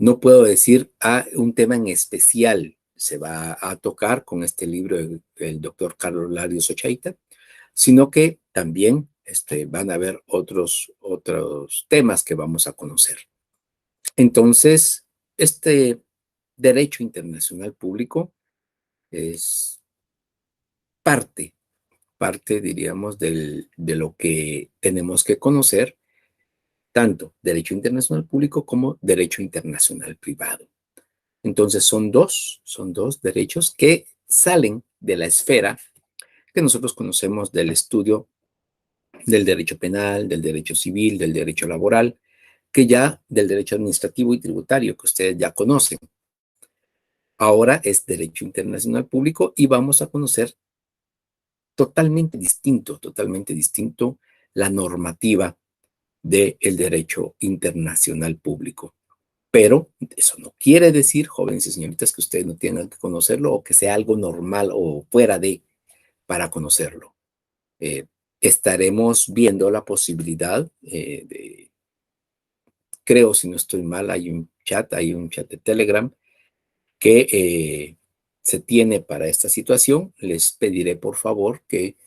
No puedo decir un tema en especial se va a tocar con este libro el doctor Carlos Larios Ochaita, sino que también van a haber otros temas que vamos a conocer. Entonces, este derecho internacional público es parte, diríamos, de lo que tenemos que conocer, tanto derecho internacional público como derecho internacional privado. Entonces, son dos derechos que salen de la esfera que nosotros conocemos del estudio del derecho penal, del derecho civil, del derecho laboral, que ya del derecho administrativo y tributario, que ustedes ya conocen. Ahora es derecho internacional público y vamos a conocer totalmente distinto la normativa del derecho internacional público. Pero eso no quiere decir, jóvenes y señoritas, que ustedes no tengan que conocerlo o que sea algo normal o fuera de para conocerlo. Estaremos viendo la posibilidad creo, si no estoy mal, hay un chat de Telegram que se tiene para esta situación. Les pediré, por favor, que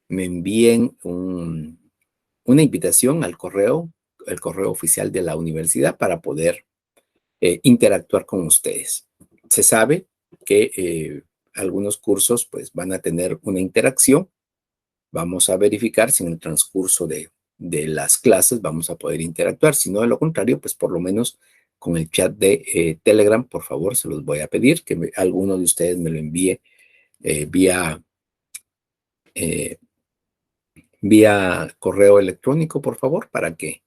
me envíen una invitación al correo, el correo oficial de la universidad para poder interactuar con ustedes. Se sabe que algunos cursos pues van a tener una interacción. Vamos a verificar si en el transcurso de las clases vamos a poder interactuar. Si no, de lo contrario, pues por lo menos con el chat de Telegram, por favor, se los voy a pedir que alguno de ustedes me lo envíe vía correo electrónico, por favor, para que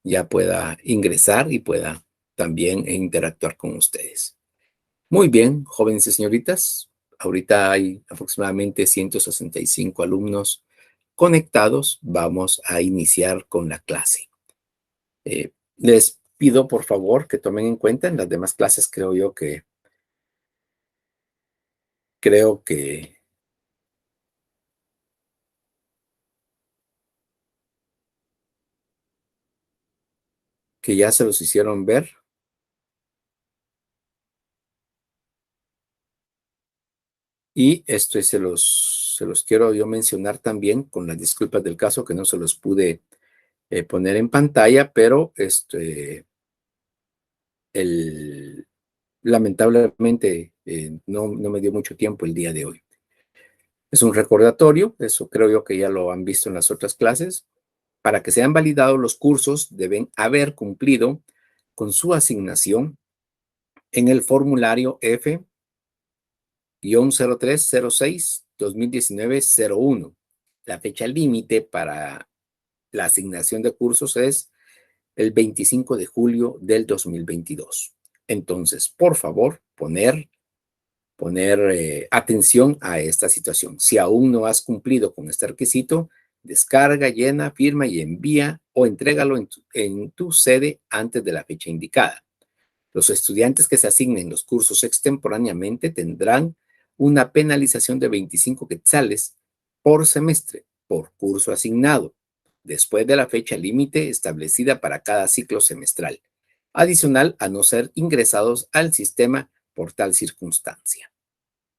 ya pueda ingresar y pueda también interactuar con ustedes. Muy bien, jóvenes y señoritas. Ahorita hay aproximadamente 165 alumnos conectados. Vamos a iniciar con la clase. Les pido, por favor, que tomen en cuenta en las demás clases, creo que ya se los hicieron ver. Y esto se los quiero yo mencionar también, con las disculpas del caso que no se los pude poner en pantalla, pero lamentablemente no me dio mucho tiempo el día de hoy. Es un recordatorio, eso creo yo que ya lo han visto en las otras clases. Para que sean validados los cursos, deben haber cumplido con su asignación en el formulario F-0306-2019-01. La fecha límite para la asignación de cursos es el 25 de julio del 2022. Entonces, por favor, poner atención a esta situación. Si aún no has cumplido con este requisito, descarga, llena, firma y envía o entrégalo en tu sede antes de la fecha indicada. Los estudiantes que se asignen los cursos extemporáneamente tendrán una penalización de 25 quetzales por semestre por curso asignado, después de la fecha límite establecida para cada ciclo semestral, adicional a no ser ingresados al sistema por tal circunstancia.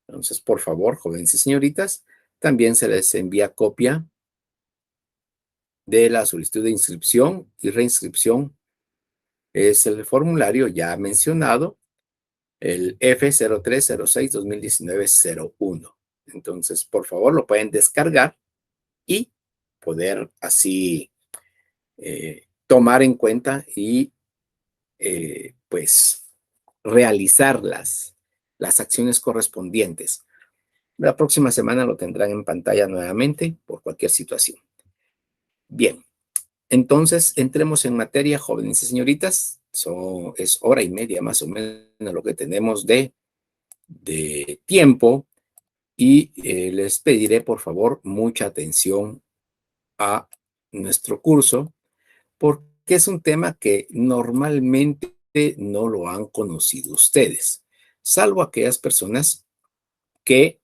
Entonces, por favor, jóvenes y señoritas, también se les envía copia de la solicitud de inscripción y reinscripción. Es el formulario ya mencionado, el F0306-2019-01. Entonces, por favor, lo pueden descargar y poder así tomar en cuenta y pues realizar las acciones correspondientes. La próxima semana lo tendrán en pantalla nuevamente por cualquier situación. Bien, entonces entremos en materia, jóvenes y señoritas. Es hora y media más o menos lo que tenemos de tiempo y les pediré por favor mucha atención a nuestro curso porque es un tema que normalmente no lo han conocido ustedes, salvo aquellas personas que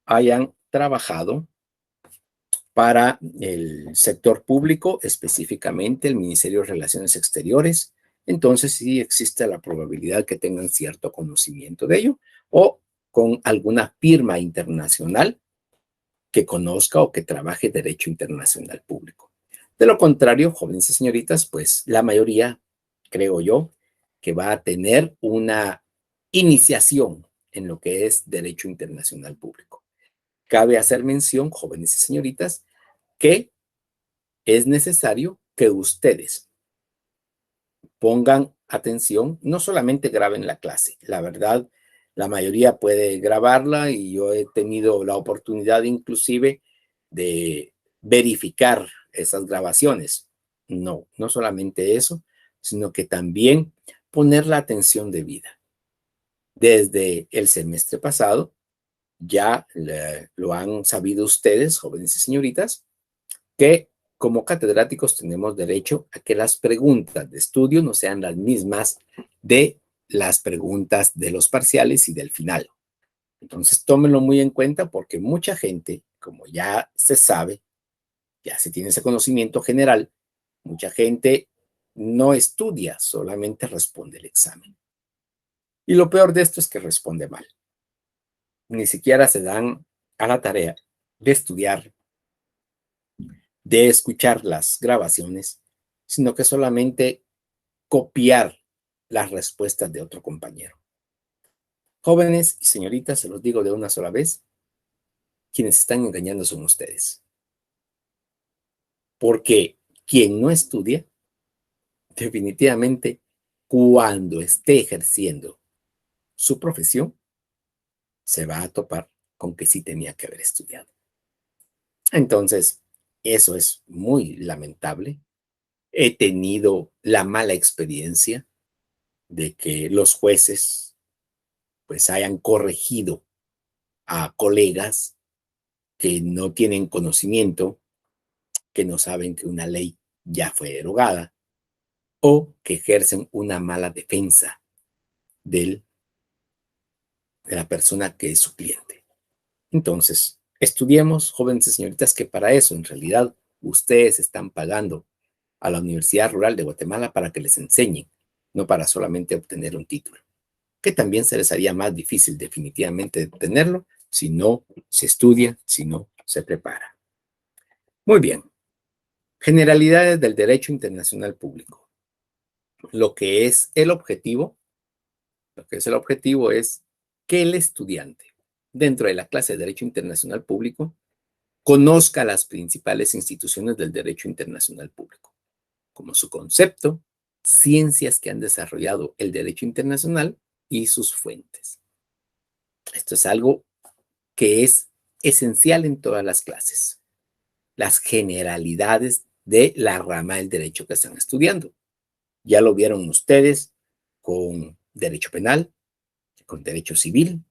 hayan trabajado para el sector público, específicamente el Ministerio de Relaciones Exteriores, entonces sí existe la probabilidad que tengan cierto conocimiento de ello o con alguna firma internacional que conozca o que trabaje derecho internacional público. De lo contrario, jóvenes y señoritas, pues la mayoría, creo yo, que va a tener una iniciación en lo que es derecho internacional público. Cabe hacer mención, jóvenes y señoritas, que es necesario que ustedes pongan atención, no solamente graben la clase. La verdad, la mayoría puede grabarla y yo he tenido la oportunidad inclusive de verificar esas grabaciones. No, no solamente eso, sino que también poner la atención debida. Desde el semestre pasado ya lo han sabido ustedes, jóvenes y señoritas, que como catedráticos tenemos derecho a que las preguntas de estudio no sean las mismas de las preguntas de los parciales y del final. Entonces, tómenlo muy en cuenta porque mucha gente, como ya se sabe, ya se tiene ese conocimiento general, mucha gente no estudia, solamente responde el examen. Y lo peor de esto es que responde mal. Ni siquiera se dan a la tarea de estudiar, de escuchar las grabaciones, sino que solamente copiar las respuestas de otro compañero. Jóvenes y señoritas, se los digo de una sola vez, quienes están engañando son ustedes. Porque quien no estudia, definitivamente, cuando esté ejerciendo su profesión, se va a topar con que sí tenía que haber estudiado. Entonces, eso es muy lamentable. He tenido la mala experiencia de que los jueces pues hayan corregido a colegas que no tienen conocimiento, que no saben que una ley ya fue derogada o que ejercen una mala defensa de la persona que es su cliente. Entonces, estudiemos, jóvenes y señoritas, que para eso en realidad ustedes están pagando a la Universidad Rural de Guatemala para que les enseñen, no para solamente obtener un título, que también se les haría más difícil definitivamente obtenerlo si no se estudia, si no se prepara. Muy bien. Generalidades del derecho internacional público. Lo que es el objetivo, es que el estudiante, dentro de la clase de Derecho Internacional Público, conozca las principales instituciones del derecho internacional público, como su concepto, ciencias que han desarrollado el derecho internacional y sus fuentes. Esto es algo que es esencial en todas las clases, las generalidades de la rama del derecho que están estudiando. Ya lo vieron ustedes con derecho penal, con derecho civil,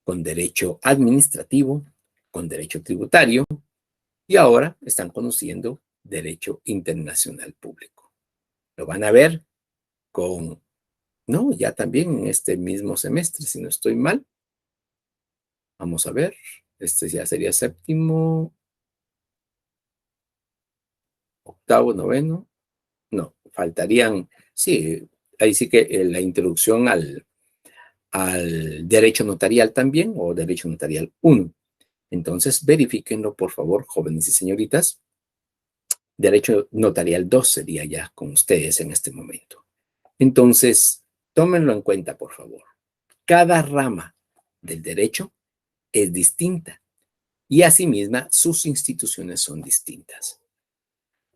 con derecho administrativo, con derecho tributario y ahora están conociendo derecho internacional público. Lo van a ver con, no, ya también en este mismo semestre, si no estoy mal. Vamos a ver, este ya sería séptimo, octavo, noveno. No, faltarían, sí, ahí sí que la introducción al derecho notarial también, o derecho notarial 1. Entonces, verifíquenlo, por favor, jóvenes y señoritas. Derecho notarial 2 sería ya con ustedes en este momento. Entonces, tómenlo en cuenta, por favor. Cada rama del derecho es distinta y asimismo sus instituciones son distintas.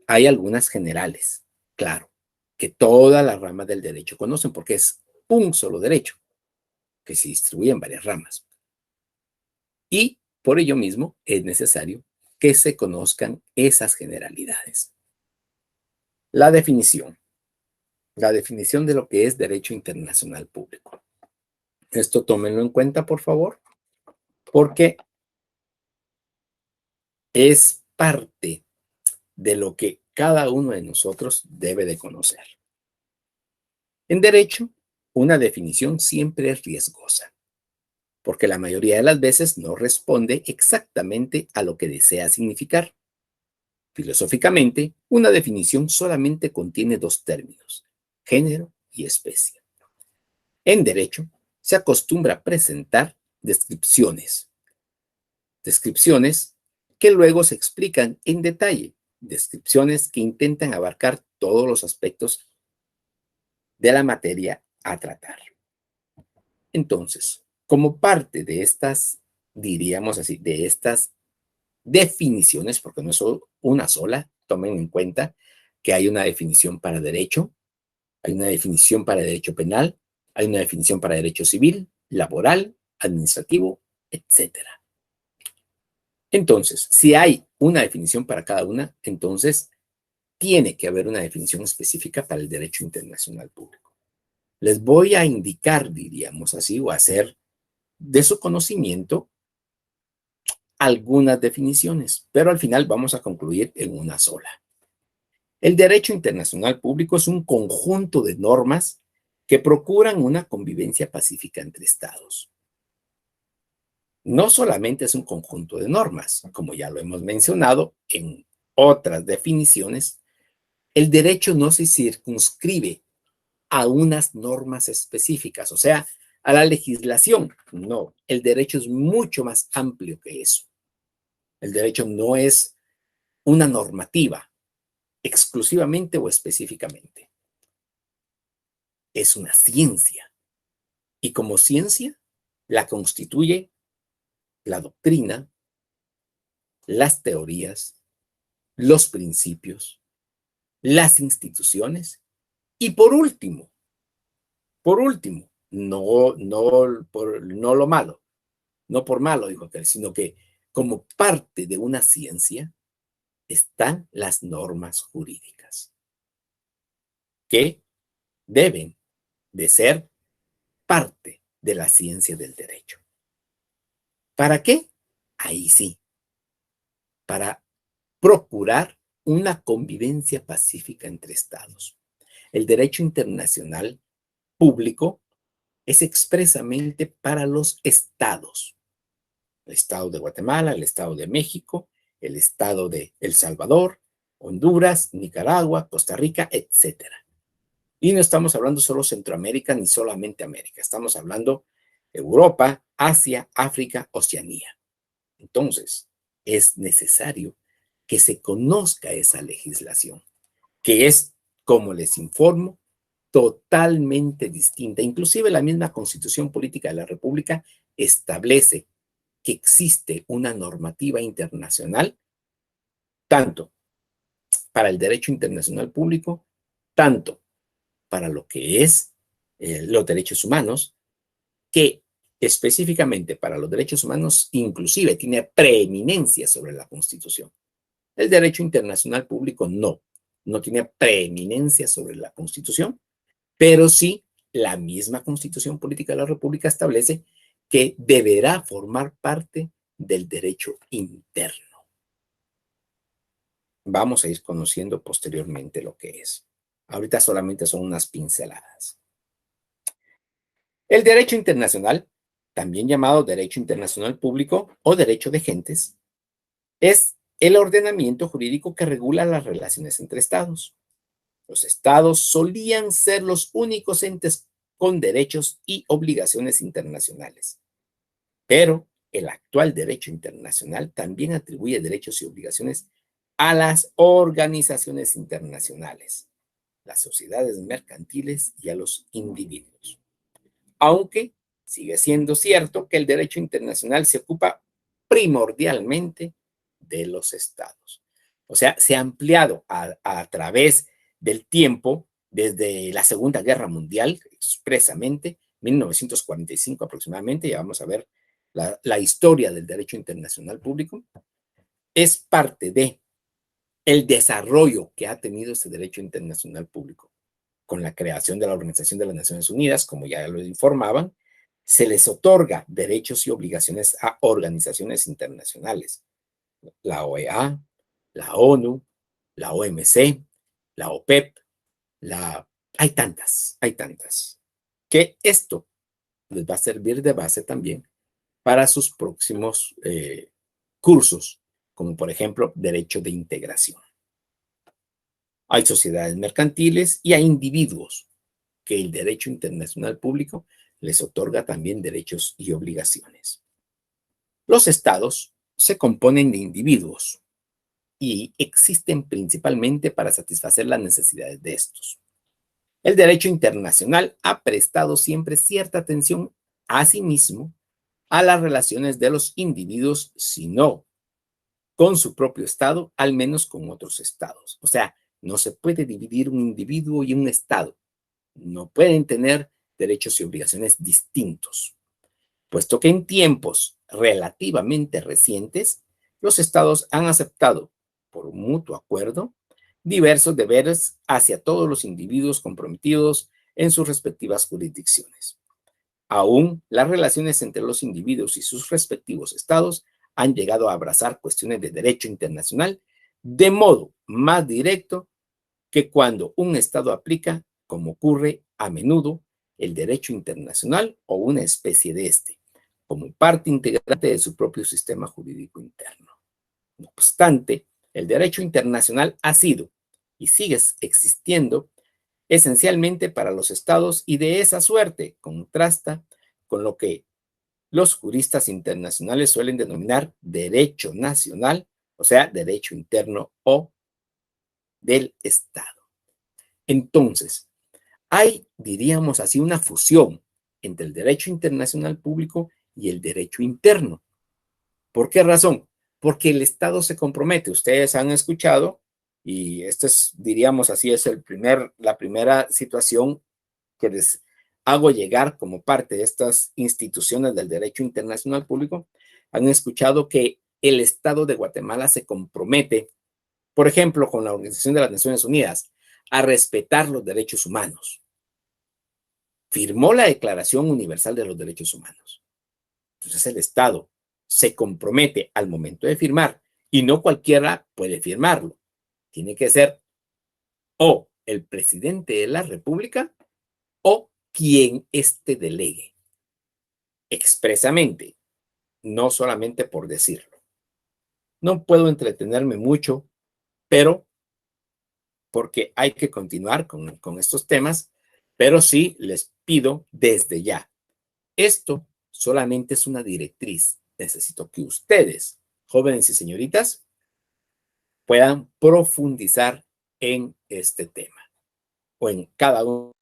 Hay algunas generales, claro, que toda la rama del derecho conocen porque es un solo derecho que se distribuye en varias ramas. Y por ello mismo es necesario que se conozcan esas generalidades. La definición de lo que es derecho internacional público. Esto tómenlo en cuenta, por favor, porque es parte de lo que cada uno de nosotros debe de conocer. En derecho, una definición siempre es riesgosa, porque la mayoría de las veces no responde exactamente a lo que desea significar. Filosóficamente, una definición solamente contiene dos términos, género y especie. En derecho, se acostumbra a presentar descripciones que luego se explican en detalle, descripciones que intentan abarcar todos los aspectos de la materia a tratar. Entonces, como parte de estas, diríamos así, de estas definiciones, porque no es una sola, tomen en cuenta que hay una definición para derecho, hay una definición para derecho penal, hay una definición para derecho civil, laboral, administrativo, etcétera. Entonces, si hay una definición para cada una, entonces tiene que haber una definición específica para el derecho internacional público. Les voy a indicar, diríamos así, o hacer de su conocimiento algunas definiciones, pero al final vamos a concluir en una sola. El derecho internacional público es un conjunto de normas que procuran una convivencia pacífica entre estados. No solamente es un conjunto de normas, como ya lo hemos mencionado en otras definiciones, el derecho no se circunscribe a unas normas específicas, o sea, a la legislación. No, el derecho es mucho más amplio que eso. El derecho no es una normativa exclusivamente o específicamente. Es una ciencia. Y como ciencia, la constituye la doctrina, las teorías, los principios, las instituciones y por último, no lo malo, no por malo, dijo aquel, sino que como parte de una ciencia están las normas jurídicas que deben de ser parte de la ciencia del derecho. ¿Para qué? Ahí sí, para procurar una convivencia pacífica entre estados. El derecho internacional público es expresamente para los estados. El estado de Guatemala, el estado de México, el estado de El Salvador, Honduras, Nicaragua, Costa Rica, etcétera. Y no estamos hablando solo Centroamérica ni solamente América, estamos hablando Europa, Asia, África, Oceanía. Entonces, es necesario que se conozca esa legislación, que es, como les informo, totalmente distinta. Inclusive la misma Constitución Política de la República establece que existe una normativa internacional, tanto para el derecho internacional público, tanto para lo que es los derechos humanos, que específicamente para los derechos humanos inclusive tiene preeminencia sobre la Constitución. El derecho internacional público no tiene preeminencia sobre la Constitución, pero sí la misma Constitución Política de la República establece que deberá formar parte del derecho interno. Vamos a ir conociendo posteriormente lo que es. Ahorita solamente son unas pinceladas. El derecho internacional, también llamado derecho internacional público o derecho de gentes, es el ordenamiento jurídico que regula las relaciones entre estados. Los estados solían ser los únicos entes con derechos y obligaciones internacionales, pero el actual derecho internacional también atribuye derechos y obligaciones a las organizaciones internacionales, las sociedades mercantiles y a los individuos. Aunque sigue siendo cierto que el derecho internacional se ocupa primordialmente de los estados. O sea, se ha ampliado a través del tiempo, desde la Segunda Guerra Mundial, expresamente, 1945 aproximadamente, ya vamos a ver la historia del derecho internacional público, es parte de el desarrollo que ha tenido este derecho internacional público. Con la creación de la Organización de las Naciones Unidas, como ya lo informaban, se les otorga derechos y obligaciones a organizaciones internacionales, la OEA, la ONU, la OMC, la OPEP, hay tantas, que esto les va a servir de base también para sus próximos cursos, como por ejemplo Derecho de Integración. Hay sociedades mercantiles y hay individuos. que el derecho internacional público les otorga también derechos y obligaciones. Los estados se componen de individuos y existen principalmente para satisfacer las necesidades de estos. El derecho internacional ha prestado siempre cierta atención a sí mismo a las relaciones de los individuos, si no con su propio estado, al menos con otros estados. O sea, no se puede dividir un individuo y un estado. No pueden tener derechos y obligaciones distintos, puesto que en tiempos relativamente recientes, los estados han aceptado, por mutuo acuerdo, diversos deberes hacia todos los individuos comprometidos en sus respectivas jurisdicciones. Aún las relaciones entre los individuos y sus respectivos estados han llegado a abrazar cuestiones de derecho internacional de modo más directo que cuando un estado aplica, como ocurre a menudo, el derecho internacional o una especie de este, como parte integrante de su propio sistema jurídico interno. No obstante, el derecho internacional ha sido y sigue existiendo esencialmente para los estados y de esa suerte contrasta con lo que los juristas internacionales suelen denominar derecho nacional, o sea, derecho interno o del Estado. Entonces, hay, diríamos así, una fusión entre el derecho internacional público y el derecho interno. ¿Por qué razón? Porque el Estado se compromete. Ustedes han escuchado, y esto es, diríamos así, es la primera situación que les hago llegar como parte de estas instituciones del derecho internacional público, han escuchado que el Estado de Guatemala se compromete, por ejemplo, con la Organización de las Naciones Unidas, a respetar los derechos humanos. Firmó la Declaración Universal de los Derechos Humanos. Entonces el Estado se compromete al momento de firmar y no cualquiera puede firmarlo. Tiene que ser o el presidente de la República o quien éste delegue expresamente, no solamente por decirlo. No puedo entretenerme mucho, pero porque hay que continuar con estos temas, pero sí les pido desde ya. Esto solamente es una directriz. Necesito que ustedes, jóvenes y señoritas, puedan profundizar en este tema o en cada uno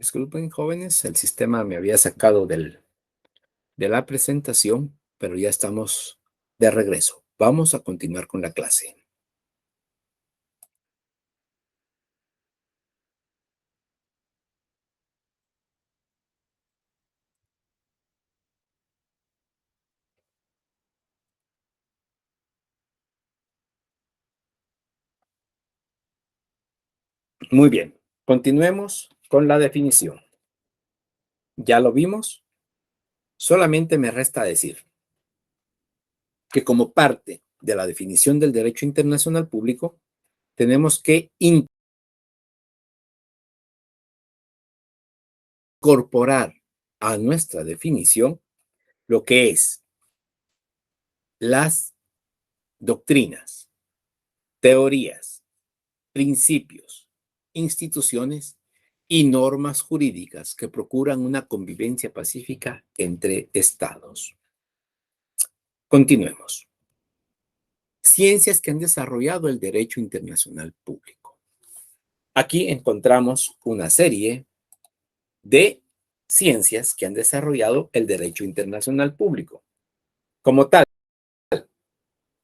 Disculpen, jóvenes, el sistema me había sacado de la presentación, pero ya estamos de regreso. Vamos a continuar con la clase. Muy bien, continuemos con la definición. ¿Ya lo vimos? Solamente me resta decir que como parte de la definición del derecho internacional público, tenemos que incorporar a nuestra definición lo que es las doctrinas, teorías, principios, instituciones y normas jurídicas que procuran una convivencia pacífica entre estados. Continuemos. Ciencias que han desarrollado el derecho internacional público. Aquí encontramos una serie de ciencias que han desarrollado el derecho internacional público. Como tal,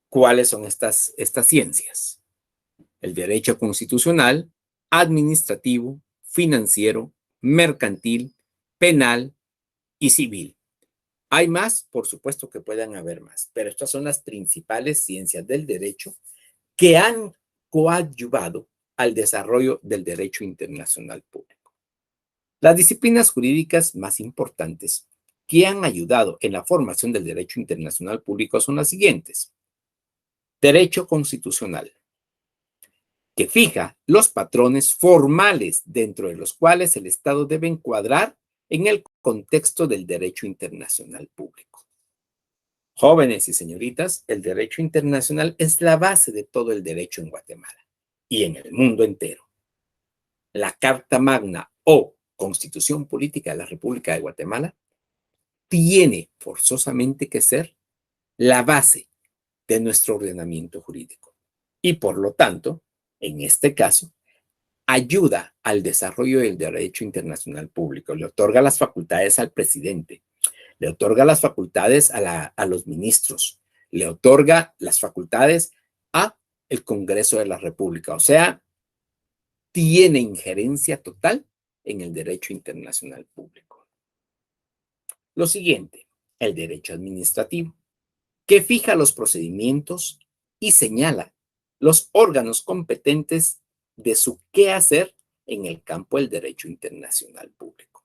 ¿cuáles son estas ciencias? El derecho constitucional, administrativo, financiero, mercantil, penal y civil. Hay más, por supuesto que puedan haber más, pero estas son las principales ciencias del derecho que han coadyuvado al desarrollo del derecho internacional público. Las disciplinas jurídicas más importantes que han ayudado en la formación del derecho internacional público son las siguientes. Derecho constitucional, que fija los patrones formales dentro de los cuales el Estado debe encuadrar en el contexto del derecho internacional público. Jóvenes y señoritas, el derecho internacional es la base de todo el derecho en Guatemala y en el mundo entero. La Carta Magna o Constitución Política de la República de Guatemala tiene forzosamente que ser la base de nuestro ordenamiento jurídico y por lo tanto, en este caso, ayuda al desarrollo del derecho internacional público, le otorga las facultades al presidente, le otorga las facultades a los ministros, le otorga las facultades a el Congreso de la República, o sea, tiene injerencia total en el derecho internacional público. Lo siguiente, el derecho administrativo, que fija los procedimientos y señala los órganos competentes de su quehacer en el campo del derecho internacional público.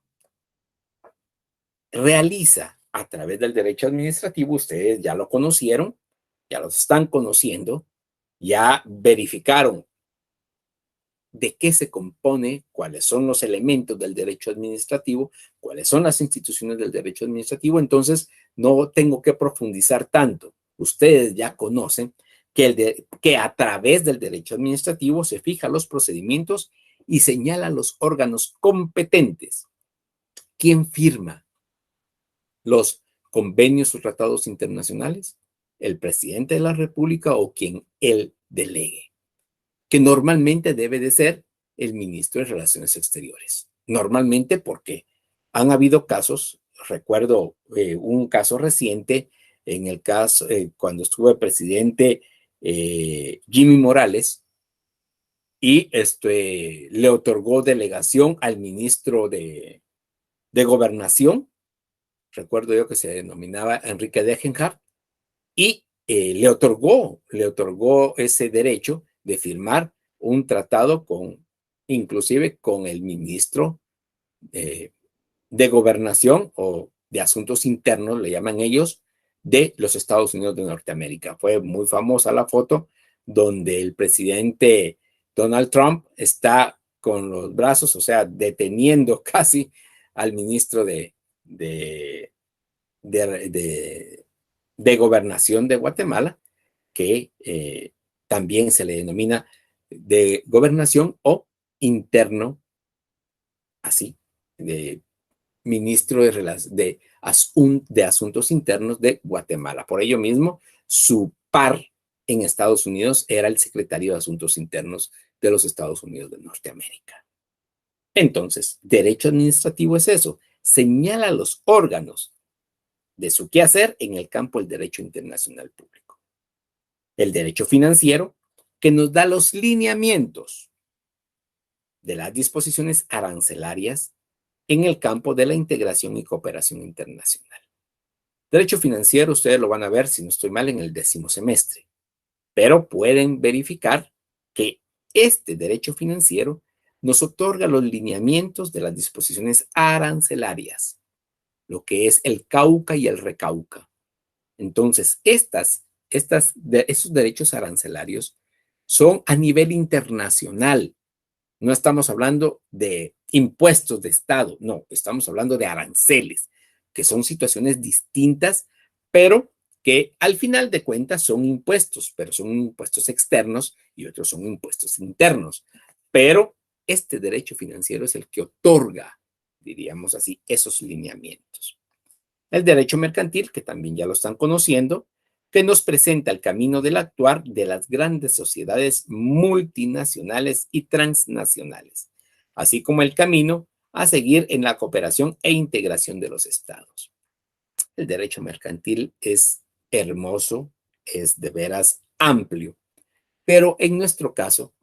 Realiza a través del derecho administrativo, ustedes ya lo conocieron, ya lo están conociendo, ya verificaron de qué se compone, cuáles son los elementos del derecho administrativo, cuáles son las instituciones del derecho administrativo, entonces no tengo que profundizar tanto. Ustedes ya conocen que a través del derecho administrativo se fijan los procedimientos y señala los órganos competentes. ¿Quién firma los convenios o tratados internacionales? El presidente de la República o quien él delegue, que normalmente debe de ser el ministro de Relaciones Exteriores. Normalmente porque han habido casos, recuerdo un caso reciente, en el caso cuando estuvo el presidente Jimmy Morales, y le otorgó delegación al ministro de Gobernación, recuerdo yo que se denominaba Enrique Degenhardt, y le otorgó ese derecho de firmar un tratado inclusive con el ministro de Gobernación o de Asuntos Internos, le llaman ellos, de los Estados Unidos de Norteamérica. Fue muy famosa la foto donde el presidente Donald Trump está con los brazos, o sea, deteniendo casi al ministro de, de, de Gobernación de Guatemala, que también se le denomina de gobernación o interno, así, de ministro de Asuntos Internos de Guatemala. Por ello mismo, su par en Estados Unidos era el secretario de Asuntos Internos de los Estados Unidos de Norteamérica. Entonces, derecho administrativo es eso, señala los órganos de su quehacer en el campo del derecho internacional público. El derecho financiero, que nos da los lineamientos de las disposiciones arancelarias en el campo de la integración y cooperación internacional. Derecho financiero, ustedes lo van a ver, si no estoy mal, en el 10º semestre, pero pueden verificar que este derecho financiero nos otorga los lineamientos de las disposiciones arancelarias, lo que es el cauca y el recauca. Entonces, esos derechos arancelarios son a nivel internacional. No estamos hablando de impuestos de Estado, no, estamos hablando de aranceles, que son situaciones distintas, pero que al final de cuentas son impuestos, pero son impuestos externos y otros son impuestos internos. Pero este derecho financiero es el que otorga, diríamos así, esos lineamientos. El derecho mercantil, que también ya lo están conociendo, que nos presenta el camino del actuar de las grandes sociedades multinacionales y transnacionales, así como el camino a seguir en la cooperación e integración de los estados. El derecho mercantil es hermoso, es de veras amplio, pero en nuestro caso,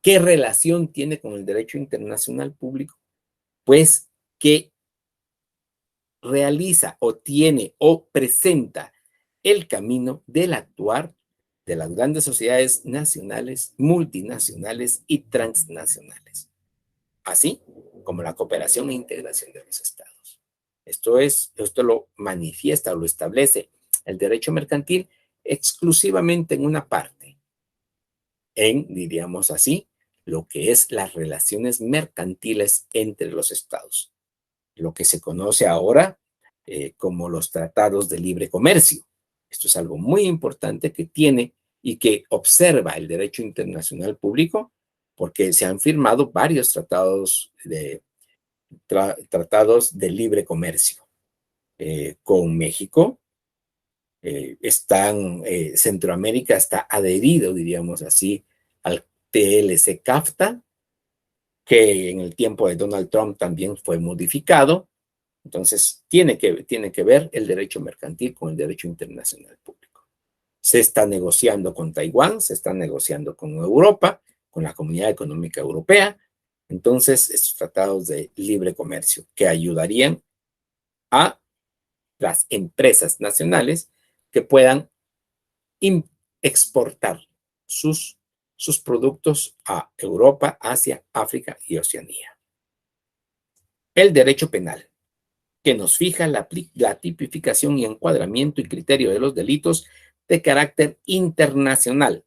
¿qué relación tiene con el derecho internacional público? Pues que realiza o tiene o presenta el camino del actuar de las grandes sociedades nacionales, multinacionales y transnacionales, así como la cooperación e integración de los estados. Esto lo manifiesta o lo establece el derecho mercantil exclusivamente en una parte, diríamos así, lo que es las relaciones mercantiles entre los estados, lo que se conoce ahora como los tratados de libre comercio. Esto es algo muy importante que tiene y que observa el derecho internacional público, porque se han firmado varios tratados de libre comercio con México. Centroamérica está adherido, diríamos así, al TLC-CAFTA, que en el tiempo de Donald Trump también fue modificado. Entonces, tiene que ver el derecho mercantil con el derecho internacional público. Se está negociando con Taiwán, se está negociando con Europa, con la Comunidad Económica Europea. Entonces, estos tratados de libre comercio que ayudarían a las empresas nacionales que puedan exportar sus productos a Europa, Asia, África y Oceanía. El derecho penal, que nos fija la tipificación y encuadramiento y criterio de los delitos de carácter internacional,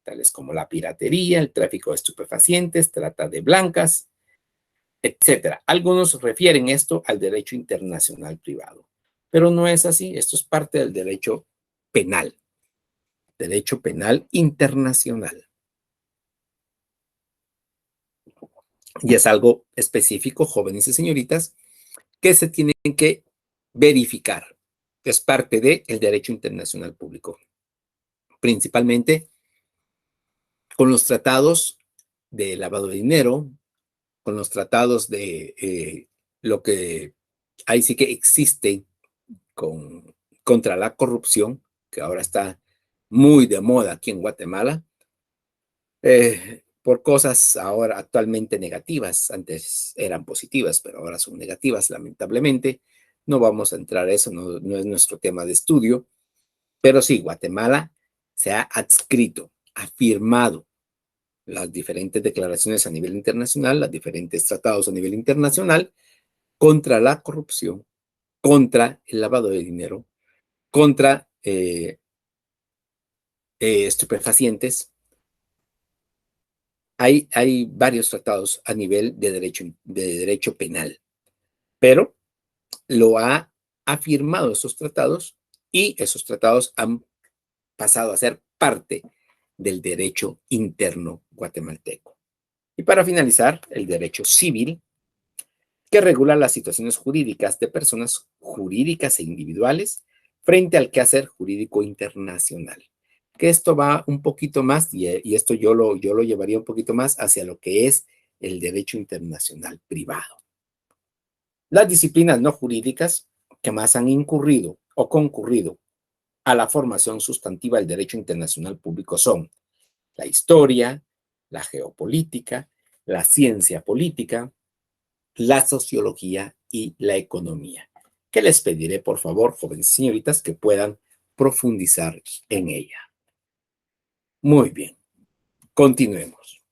tales como la piratería, el tráfico de estupefacientes, trata de blancas, etcétera. Algunos refieren esto al derecho internacional privado, pero no es así. Esto es parte del derecho penal internacional. Y es algo específico, jóvenes y señoritas, que se tienen que verificar. Es parte del derecho internacional público, principalmente con los tratados de lavado de dinero, con los tratados de lo que ahí sí que existe contra la corrupción, que ahora está muy de moda aquí en Guatemala, por cosas ahora actualmente negativas. Antes eran positivas, pero ahora son negativas, lamentablemente. No vamos a entrar a eso, no es nuestro tema de estudio, pero sí, Guatemala se ha adscrito, ha firmado las diferentes declaraciones a nivel internacional, los diferentes tratados a nivel internacional contra la corrupción, contra el lavado de dinero, contra estupefacientes. Hay varios tratados a nivel de derecho penal, pero lo ha afirmado esos tratados y esos tratados han pasado a ser parte del derecho interno guatemalteco. Y para finalizar, el derecho civil, que regula las situaciones jurídicas de personas jurídicas e individuales frente al quehacer jurídico internacional. Que esto va un poquito más, y esto yo lo llevaría un poquito más hacia lo que es el derecho internacional privado. Las disciplinas no jurídicas que más han incurrido o concurrido a la formación sustantiva del derecho internacional público son la historia, la geopolítica, la ciencia política, la sociología y la economía, que les pediré, por favor, jóvenes señoritas, que puedan profundizar en ella. Muy bien, continuemos.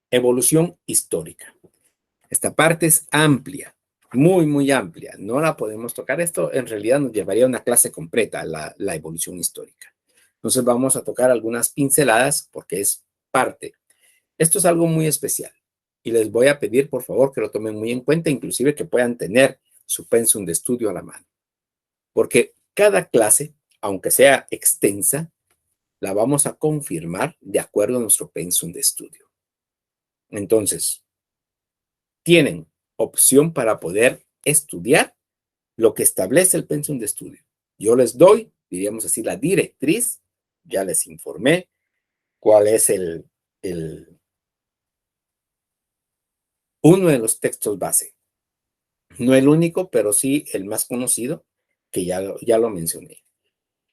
Evolución histórica. Esta parte es amplia, muy amplia. No la podemos tocar. Esto en realidad nos llevaría a una clase completa, la evolución histórica. Entonces vamos a tocar algunas pinceladas porque es parte. Esto es algo muy especial y les voy a pedir, por favor, que lo tomen muy en cuenta, inclusive que puedan tener su pensum de estudio a la mano. Porque cada clase, aunque sea extensa, la vamos a confirmar de acuerdo a nuestro pensum de estudio. Entonces, tienen opción para poder estudiar lo que establece el pensum de estudio. Yo les doy, diríamos así, la directriz, ya les informé cuál es uno de los textos base. No el único, pero sí el más conocido, que ya lo mencioné.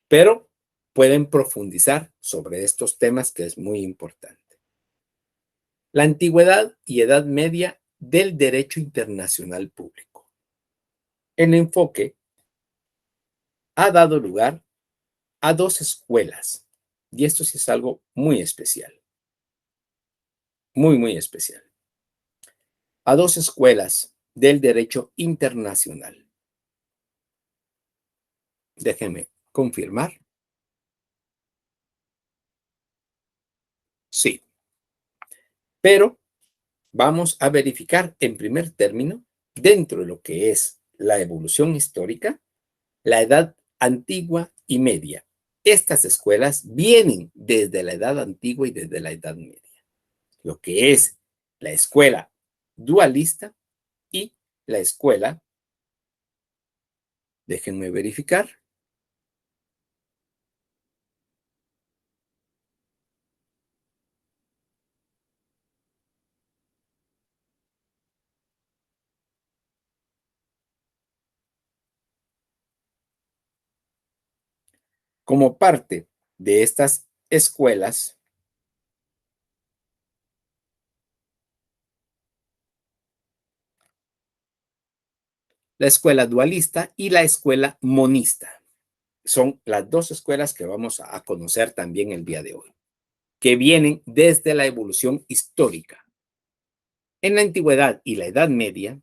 Pero pueden profundizar sobre estos temas que es muy importante. La antigüedad y edad media del derecho internacional público. El enfoque ha dado lugar a dos escuelas, y esto sí es algo muy especial, muy especial, a dos escuelas del derecho internacional. Déjenme confirmar. Sí, pero vamos a verificar en primer término, dentro de lo que es la evolución histórica, la edad antigua y media. Estas escuelas vienen desde la edad antigua y desde la edad media. Lo que es la escuela dualista y la escuela, déjenme verificar, como parte de estas escuelas, la escuela dualista y la escuela monista. Son las dos escuelas que vamos a conocer también el día de hoy, que vienen desde la evolución histórica. En la antigüedad y la Edad Media,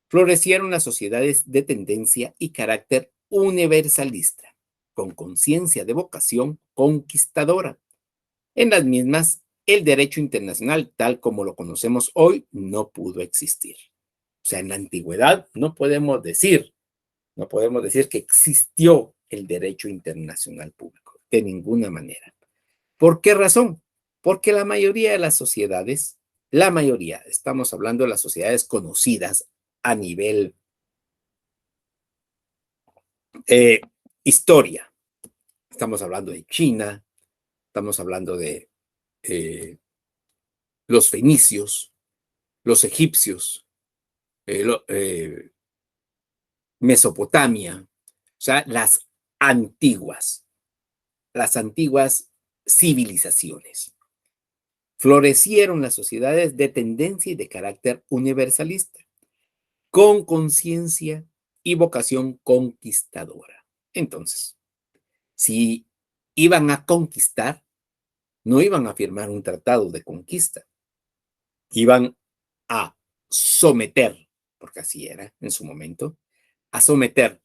florecieron las sociedades de tendencia y carácter universalista, con conciencia de vocación conquistadora. En las mismas, el derecho internacional, tal como lo conocemos hoy, no pudo existir. O sea, en la antigüedad no podemos decir que existió el derecho internacional público, de ninguna manera. ¿Por qué razón? Porque la mayoría de las sociedades, estamos hablando de las sociedades conocidas a nivel historia. Estamos hablando de China, estamos hablando de los fenicios, los egipcios, Mesopotamia, o sea, las antiguas civilizaciones. Florecieron las sociedades de tendencia y de carácter universalista, con conciencia y vocación conquistadora. Entonces, si iban a conquistar, no iban a firmar un tratado de conquista, iban a someter, porque así era en su momento, a someter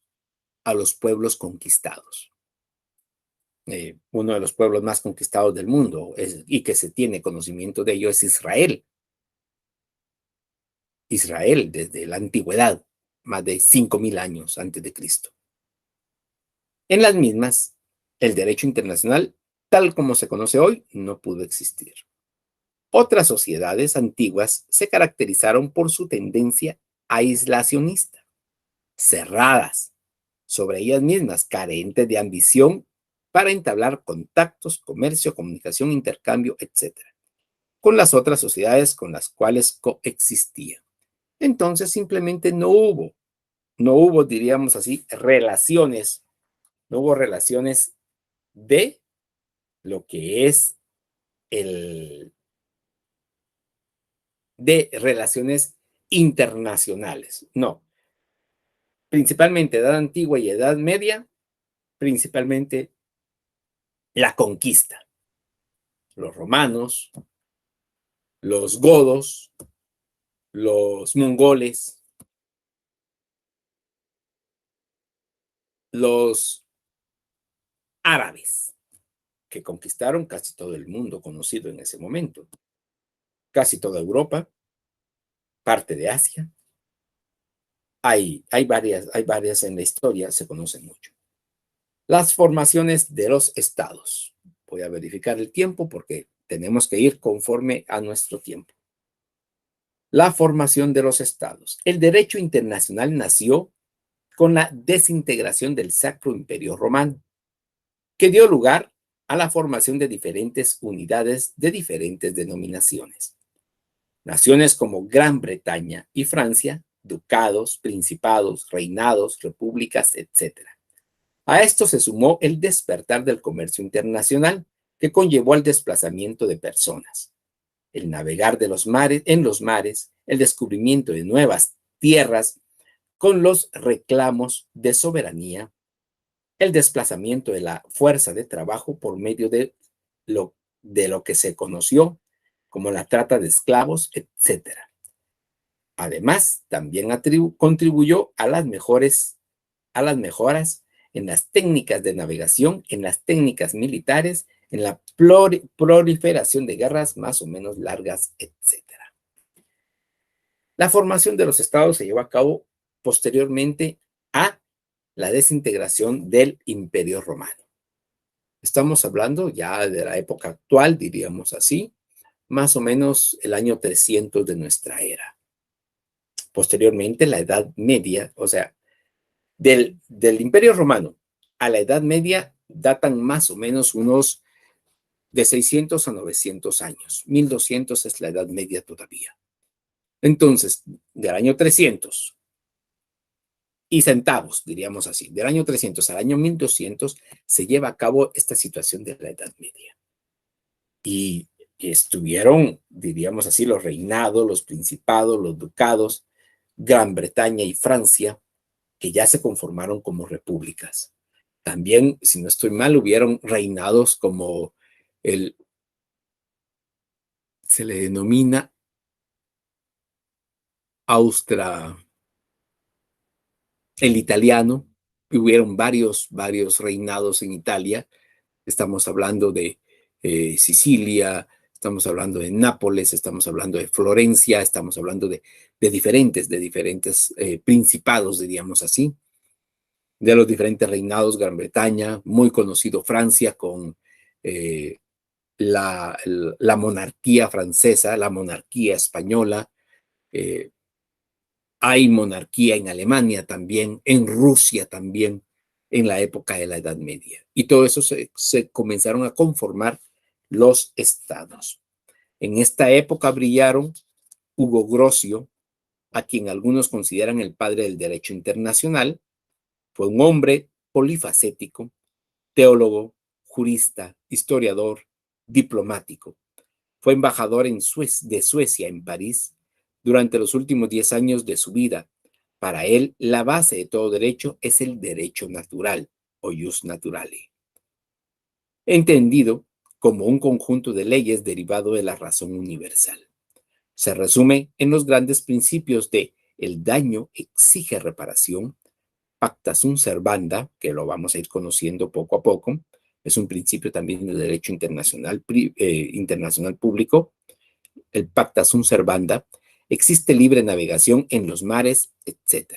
a los pueblos conquistados. Uno de los pueblos más conquistados del mundo y que se tiene conocimiento de ello es Israel. Israel desde la antigüedad, más de 5,000 años antes de Cristo. En las mismas, el derecho internacional, tal como se conoce hoy, no pudo existir. Otras sociedades antiguas se caracterizaron por su tendencia aislacionista, cerradas sobre ellas mismas, carentes de ambición para entablar contactos, comercio, comunicación, intercambio, etc. con las otras sociedades con las cuales coexistía. Entonces simplemente no hubo, diríamos así, relaciones, no hubo relaciones de lo que es de relaciones internacionales. No, principalmente Edad Antigua y Edad Media, principalmente la conquista. Los romanos, los godos, los mongoles, los árabes, que conquistaron casi todo el mundo conocido en ese momento, casi toda Europa, parte de Asia. Hay varias en la historia, se conocen mucho. Las formaciones de los estados. Voy a verificar el tiempo porque tenemos que ir conforme a nuestro tiempo. La formación de los estados. El derecho internacional nació con la desintegración del Sacro Imperio Romano, que dio lugar a la formación de diferentes unidades de diferentes denominaciones. Naciones como Gran Bretaña y Francia, ducados, principados, reinados, repúblicas, etc. A esto se sumó el despertar del comercio internacional, que conllevó al desplazamiento de personas, el navegar en los mares, el descubrimiento de nuevas tierras con los reclamos de soberanía, el desplazamiento de la fuerza de trabajo por medio de lo que se conoció como la trata de esclavos, etc. Además, también contribuyó a las mejoras en las técnicas de navegación, en las técnicas militares, en la proliferación de guerras más o menos largas, etc. La formación de los estados se llevó a cabo posteriormente a la desintegración del Imperio Romano. Estamos hablando ya de la época actual, diríamos así, más o menos el año 300 de nuestra era. Posteriormente, la Edad Media, o sea, del Imperio Romano a la Edad Media datan más o menos unos de 600 a 900 años. 1200 es la Edad Media todavía. Entonces, del año 300 y centavos, diríamos así, del año 300 al año 1200 se lleva a cabo esta situación de la Edad Media. Y estuvieron, diríamos así, los reinados, los principados, los ducados, Gran Bretaña y Francia, que ya se conformaron como repúblicas. También, si no estoy mal, hubieron reinados como se le denomina el italiano. Hubieron varios reinados en Italia. Estamos hablando de Sicilia, estamos hablando de Nápoles, estamos hablando de Florencia, estamos hablando de diferentes principados, diríamos así, de los diferentes reinados. Gran Bretaña, muy conocido Francia con eh, la monarquía francesa, la monarquía española. Hay monarquía en Alemania también, en Rusia también, en la época de la Edad Media. Y todo eso se comenzaron a conformar los estados. En esta época brillaron Hugo Grocio, a quien algunos consideran el padre del derecho internacional. Fue un hombre polifacético, teólogo, jurista, historiador, diplomático. Fue embajador de Suecia en París durante los últimos 10 años de su vida. Para él, la base de todo derecho es el derecho natural, o jus naturale, entendido como un conjunto de leyes derivado de la razón universal. Se resume en los grandes principios de el daño exige reparación, pacta sunt servanda, que lo vamos a ir conociendo poco a poco. Es un principio también del derecho internacional público. El pacta sunt servanda. Existe libre navegación en los mares, etc.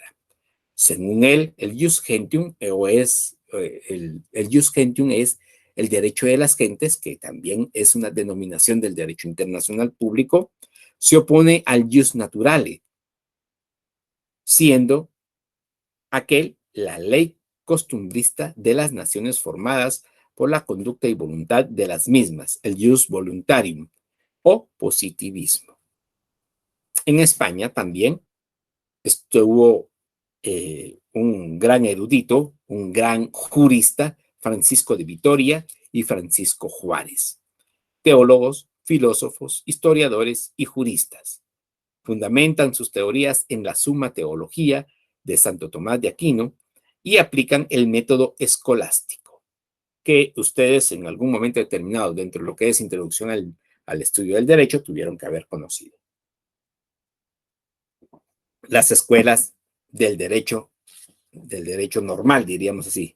Según él, el jus gentium el jus gentium es el derecho de las gentes, que también es una denominación del derecho internacional público. Se opone al jus naturale, siendo aquel la ley costumbrista de las naciones formadas por la conducta y voluntad de las mismas, el jus voluntarium, o positivismo. En España también estuvo un gran erudito, un gran jurista, Francisco de Vitoria y Francisco Juárez, teólogos, filósofos, historiadores y juristas. Fundamentan sus teorías en la Suma Teología de Santo Tomás de Aquino y aplican el método escolástico, que ustedes en algún momento determinado dentro de lo que es introducción al estudio del derecho tuvieron que haber conocido. Las escuelas del derecho normal, diríamos así,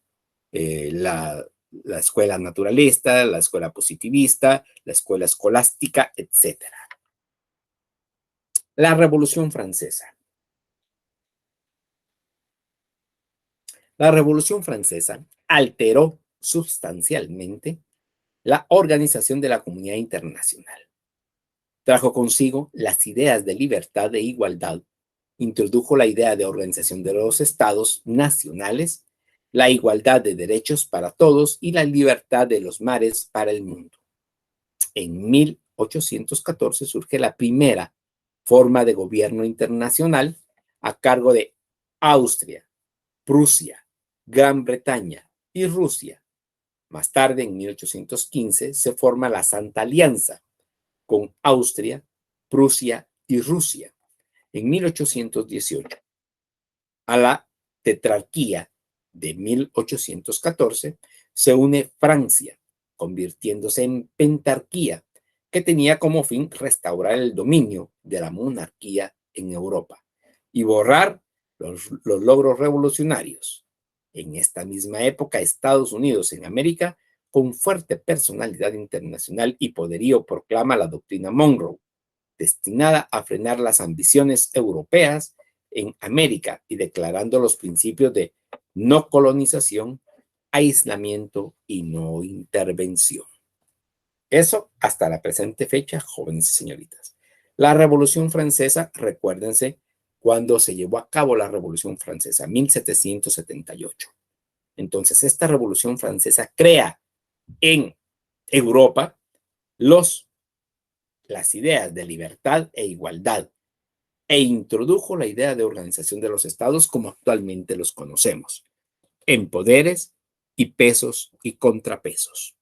la escuela naturalista, la escuela positivista, la escuela escolástica, etc. La Revolución Francesa. La Revolución Francesa alteró sustancialmente la organización de la comunidad internacional. Trajo consigo las ideas de libertad e igualdad, introdujo la idea de organización de los estados nacionales, la igualdad de derechos para todos y la libertad de los mares para el mundo. En 1814 surge la primera forma de gobierno internacional a cargo de Austria, Prusia, Gran Bretaña y Rusia. Más tarde, en 1815, se forma la Santa Alianza con Austria, Prusia y Rusia. En 1818, a la tetrarquía de 1814, se une Francia, convirtiéndose en pentarquía, que tenía como fin restaurar el dominio de la monarquía en Europa y borrar los logros revolucionarios. En esta misma época, Estados Unidos en América, con fuerte personalidad internacional y poderío, proclama la doctrina Monroe, destinada a frenar las ambiciones europeas en América y declarando los principios de no colonización, aislamiento y no intervención. Eso hasta la presente fecha, jóvenes y señoritas. La Revolución Francesa, recuérdense, cuando se llevó a cabo la Revolución Francesa, 1778. Entonces, esta Revolución Francesa crea en Europa las ideas de libertad e igualdad e introdujo la idea de organización de los estados como actualmente los conocemos, en poderes y pesos y contrapesos.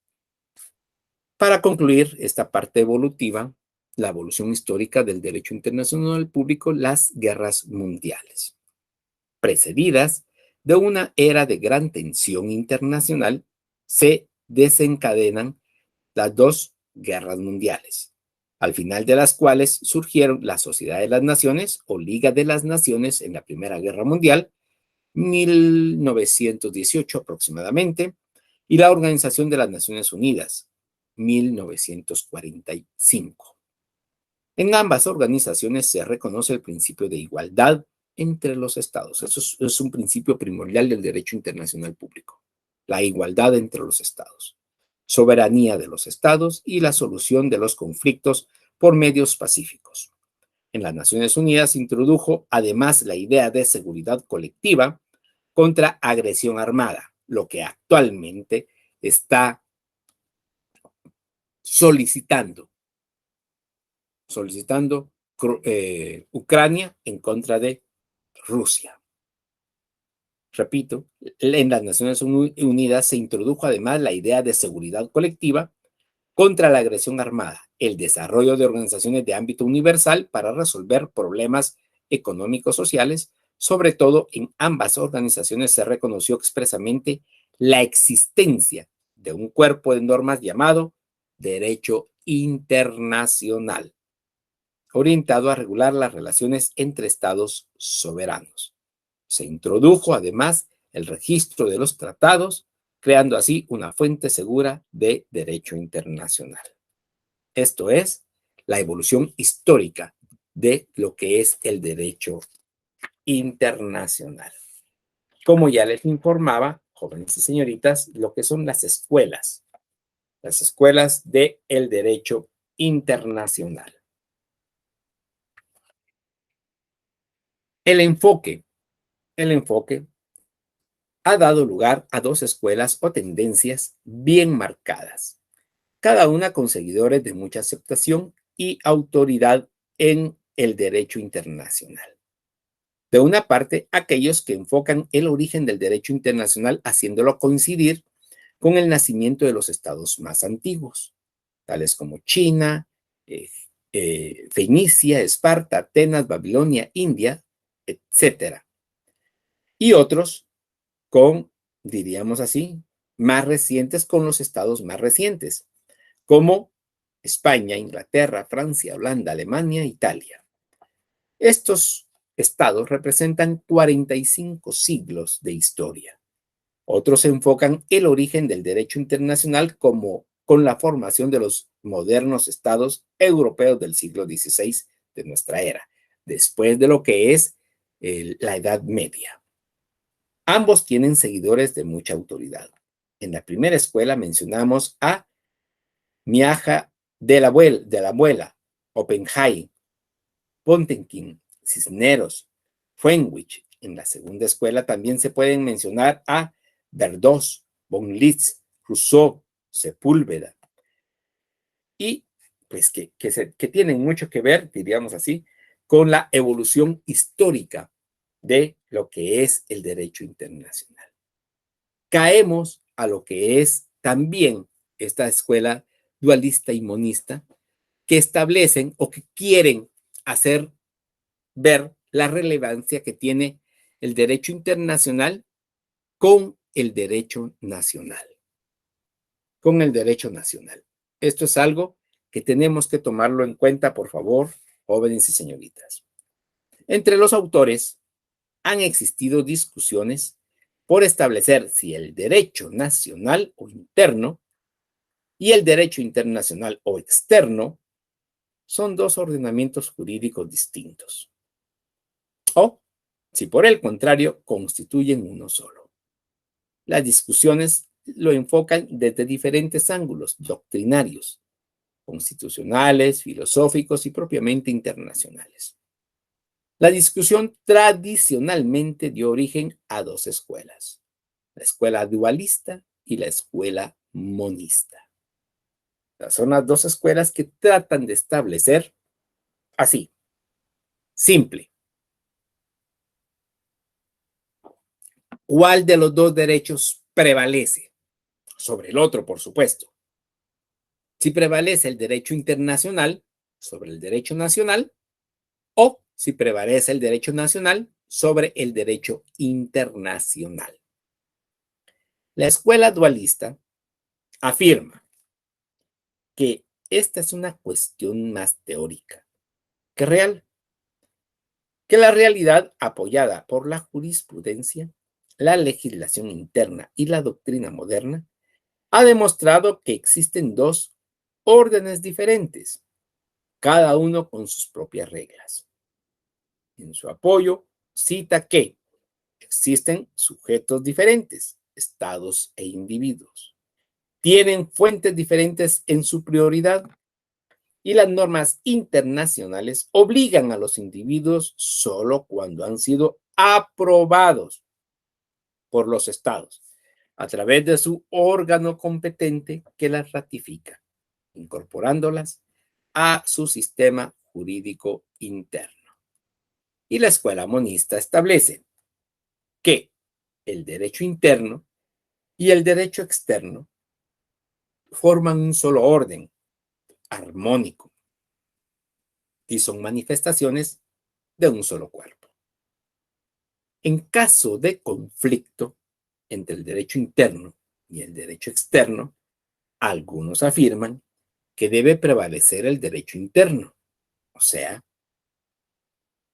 Para concluir esta parte evolutiva, la evolución histórica del derecho internacional público, las guerras mundiales, precedidas de una era de gran tensión internacional, se desencadenan las dos guerras mundiales, al final de las cuales surgieron la Sociedad de las Naciones o Liga de las Naciones en la Primera Guerra Mundial, 1918 aproximadamente, y la Organización de las Naciones Unidas, 1945. En ambas organizaciones se reconoce el principio de igualdad entre los estados. Eso es un principio primordial del derecho internacional público, la igualdad entre los estados, soberanía de los estados y la solución de los conflictos por medios pacíficos. En las Naciones Unidas introdujo además la idea de seguridad colectiva contra agresión armada, lo que actualmente está solicitando Ucrania en contra de Rusia. Repito, en las Naciones Unidas se introdujo además la idea de seguridad colectiva contra la agresión armada, el desarrollo de organizaciones de ámbito universal para resolver problemas económicos sociales. Sobre todo en ambas organizaciones se reconoció expresamente la existencia de un cuerpo de normas llamado derecho internacional, orientado a regular las relaciones entre estados soberanos. Se introdujo además el registro de los tratados, creando así una fuente segura de derecho internacional. Esto es la evolución histórica de lo que es el derecho internacional. Como ya les informaba, jóvenes y señoritas, lo que son las escuelas del derecho internacional. El enfoque ha dado lugar a dos escuelas o tendencias bien marcadas, cada una con seguidores de mucha aceptación y autoridad en el derecho internacional. De una parte, aquellos que enfocan el origen del derecho internacional haciéndolo coincidir con el nacimiento de los estados más antiguos, tales como China, Fenicia, Esparta, Atenas, Babilonia, India, etcétera. Y otros con, diríamos así, más recientes con los estados más recientes, como España, Inglaterra, Francia, Holanda, Alemania, Italia. Estos estados representan 45 siglos de historia. Otros enfocan el origen del derecho internacional como con la formación de los modernos estados europeos del siglo XVI de nuestra era, después de lo que es la Edad Media. Ambos tienen seguidores de mucha autoridad. En la primera escuela mencionamos a Miaja de la Abuela, Oppenheim, Pontemkin, Cisneros, Fuenwich. En la segunda escuela también se pueden mencionar a Verdós, von Liszt, Rousseau, Sepúlveda. Y pues que tienen mucho que ver, diríamos así, con la evolución histórica de lo que es el derecho internacional. Caemos a lo que es también esta escuela dualista y monista que establecen o que quieren hacer ver la relevancia que tiene el derecho internacional con el derecho nacional. Con el derecho nacional. Esto es algo que tenemos que tomarlo en cuenta, por favor, jóvenes y señoritas. Entre los autores han existido discusiones por establecer si el derecho nacional o interno y el derecho internacional o externo son dos ordenamientos jurídicos distintos. O, si por el contrario, constituyen uno solo. Las discusiones lo enfocan desde diferentes ángulos doctrinarios, constitucionales, filosóficos y propiamente internacionales. La discusión tradicionalmente dio origen a dos escuelas, la escuela dualista y la escuela monista. Son las dos escuelas que tratan de establecer así, simple, ¿cuál de los dos derechos prevalece sobre el otro, por supuesto? Si prevalece el derecho internacional sobre el derecho nacional o si prevalece el derecho nacional sobre el derecho internacional. La escuela dualista afirma que esta es una cuestión más teórica que real, que la realidad apoyada por la jurisprudencia, la legislación interna y la doctrina moderna ha demostrado que existen dos órdenes diferentes, cada uno con sus propias reglas. En su apoyo, cita que existen sujetos diferentes, estados e individuos. Tienen fuentes diferentes en su prioridad y las normas internacionales obligan a los individuos solo cuando han sido aprobados por los estados a través de su órgano competente que las ratifica, incorporándolas a su sistema jurídico interno. Y la escuela monista establece que el derecho interno y el derecho externo forman un solo orden armónico y son manifestaciones de un solo cuerpo. En caso de conflicto entre el derecho interno y el derecho externo, algunos afirman que debe prevalecer el derecho interno, o sea,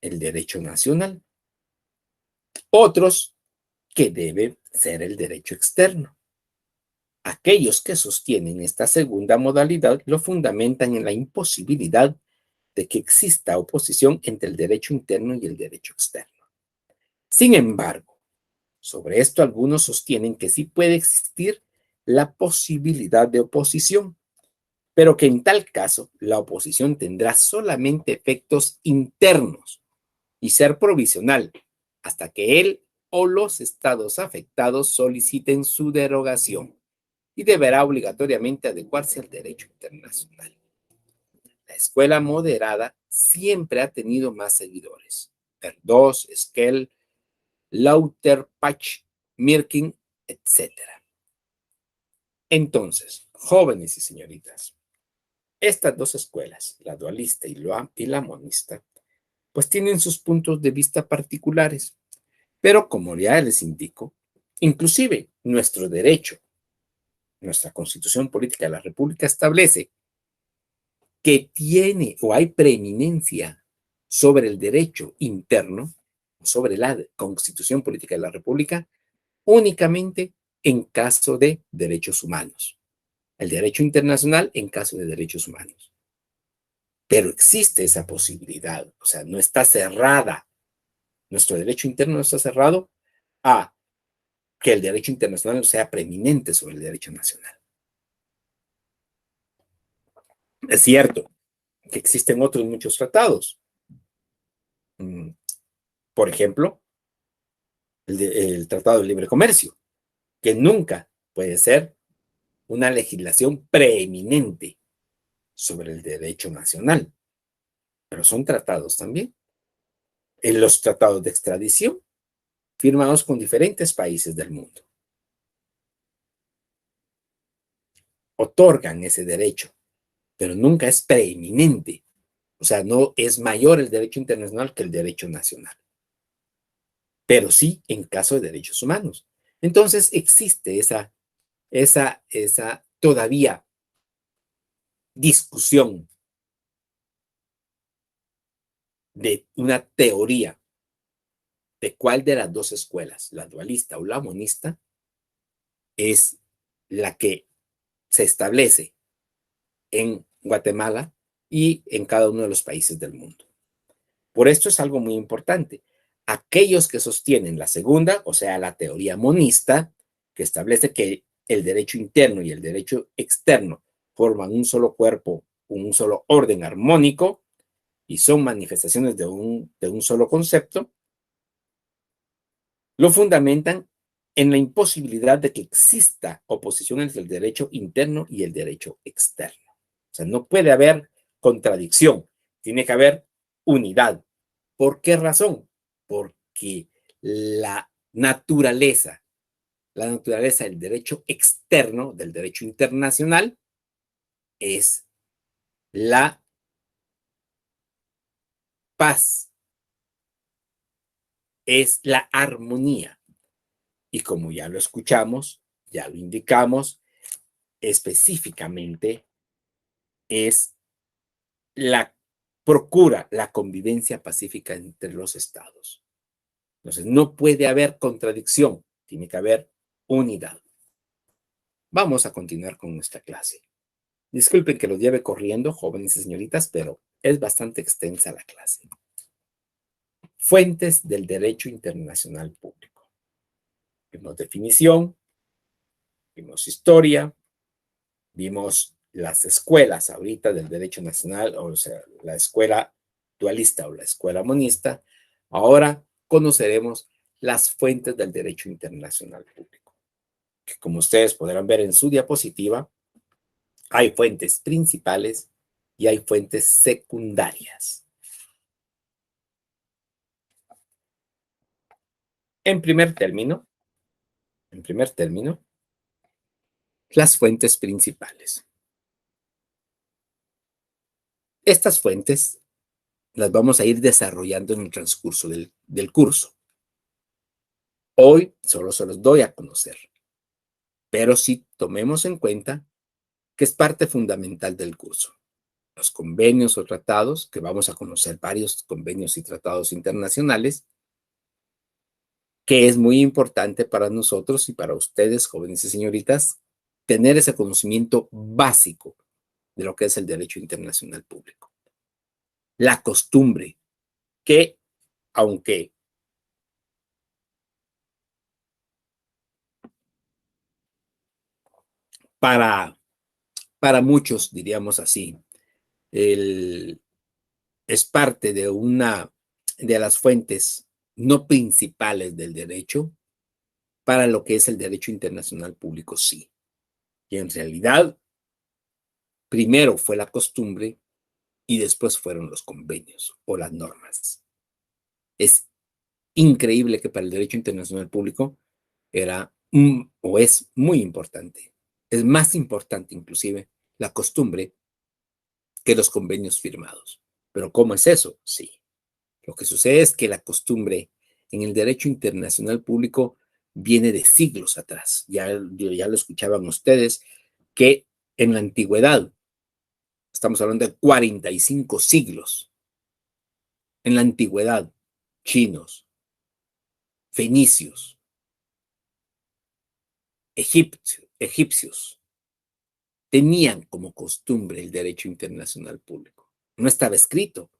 el derecho nacional. Otros que debe ser el derecho externo. Aquellos que sostienen esta segunda modalidad lo fundamentan en la imposibilidad de que exista oposición entre el derecho interno y el derecho externo. Sin embargo, sobre esto algunos sostienen que sí puede existir la posibilidad de oposición, pero que en tal caso la oposición tendrá solamente efectos internos y ser provisional hasta que él o los estados afectados soliciten su derogación y deberá obligatoriamente adecuarse al derecho internacional. La escuela moderada siempre ha tenido más seguidores. Verdós, Skell, Lauterbach, Mirkin, etcétera. Entonces, jóvenes y señoritas, estas dos escuelas, la dualista y la monista, pues tienen sus puntos de vista particulares, pero como ya les indico, inclusive nuestro derecho, nuestra Constitución Política de la República establece que tiene o hay preeminencia sobre el derecho interno, sobre la Constitución Política de la República, únicamente en caso de derechos humanos. El derecho internacional en caso de derechos humanos. Pero existe esa posibilidad, o sea, no está cerrada. Nuestro derecho interno no está cerrado a que el derecho internacional sea preeminente sobre el derecho nacional. Es cierto que existen otros muchos tratados. Por ejemplo, el Tratado de Libre Comercio, que nunca puede ser una legislación preeminente sobre el derecho nacional, pero son tratados también. En los tratados de extradición firmados con diferentes países del mundo otorgan ese derecho, pero nunca es preeminente. O sea, no es mayor el derecho internacional que el derecho nacional, pero sí en caso de derechos humanos. Entonces existe esa todavía discusión de una teoría de cuál de las dos escuelas, la dualista o la monista, es la que se establece en Guatemala y en cada uno de los países del mundo. Por esto es algo muy importante. Aquellos que sostienen la segunda, o sea, la teoría monista, que establece que el derecho interno y el derecho externo forman un solo cuerpo, un solo orden armónico y son manifestaciones de un solo concepto, lo fundamentan en la imposibilidad de que exista oposición entre el derecho interno y el derecho externo. O sea, no puede haber contradicción, tiene que haber unidad. ¿Por qué razón? Porque la naturaleza del derecho externo, del derecho internacional, es la paz, es la armonía. Y como ya lo escuchamos, ya lo indicamos, específicamente es la procura la convivencia pacífica entre los estados. Entonces, no puede haber contradicción, tiene que haber unidad. Vamos a continuar con nuestra clase. Disculpen que los lleve corriendo, jóvenes y señoritas, pero es bastante extensa la clase. Fuentes del derecho internacional público. Vimos definición, vimos historia, vimos las escuelas ahorita del derecho nacional, o sea, la escuela dualista o la escuela monista. Ahora conoceremos las fuentes del derecho internacional público, que como ustedes podrán ver en su diapositiva, hay fuentes principales y hay fuentes secundarias. En primer término, las fuentes principales. Estas fuentes las vamos a ir desarrollando en el transcurso del curso. Hoy solo se los doy a conocer, pero sí tomemos en cuenta que es parte fundamental del curso. Los convenios o tratados, que vamos a conocer varios convenios y tratados internacionales, que es muy importante para nosotros y para ustedes, jóvenes y señoritas, tener ese conocimiento básico de lo que es el derecho internacional público. La costumbre, que aunque para muchos, diríamos así, es parte de las fuentes no principales del derecho, para lo que es el derecho internacional público, sí. Y en realidad, primero fue la costumbre y después fueron los convenios o las normas. Es increíble que para el derecho internacional público era o es muy importante. Es más importante inclusive la costumbre que los convenios firmados. ¿Pero cómo es eso? Sí. Lo que sucede es que la costumbre en el derecho internacional público viene de siglos atrás. Ya lo escuchaban ustedes, que en la antigüedad, estamos hablando de 45 siglos, en la antigüedad, chinos, fenicios, egipcios, tenían como costumbre el derecho internacional público. No estaba escrito,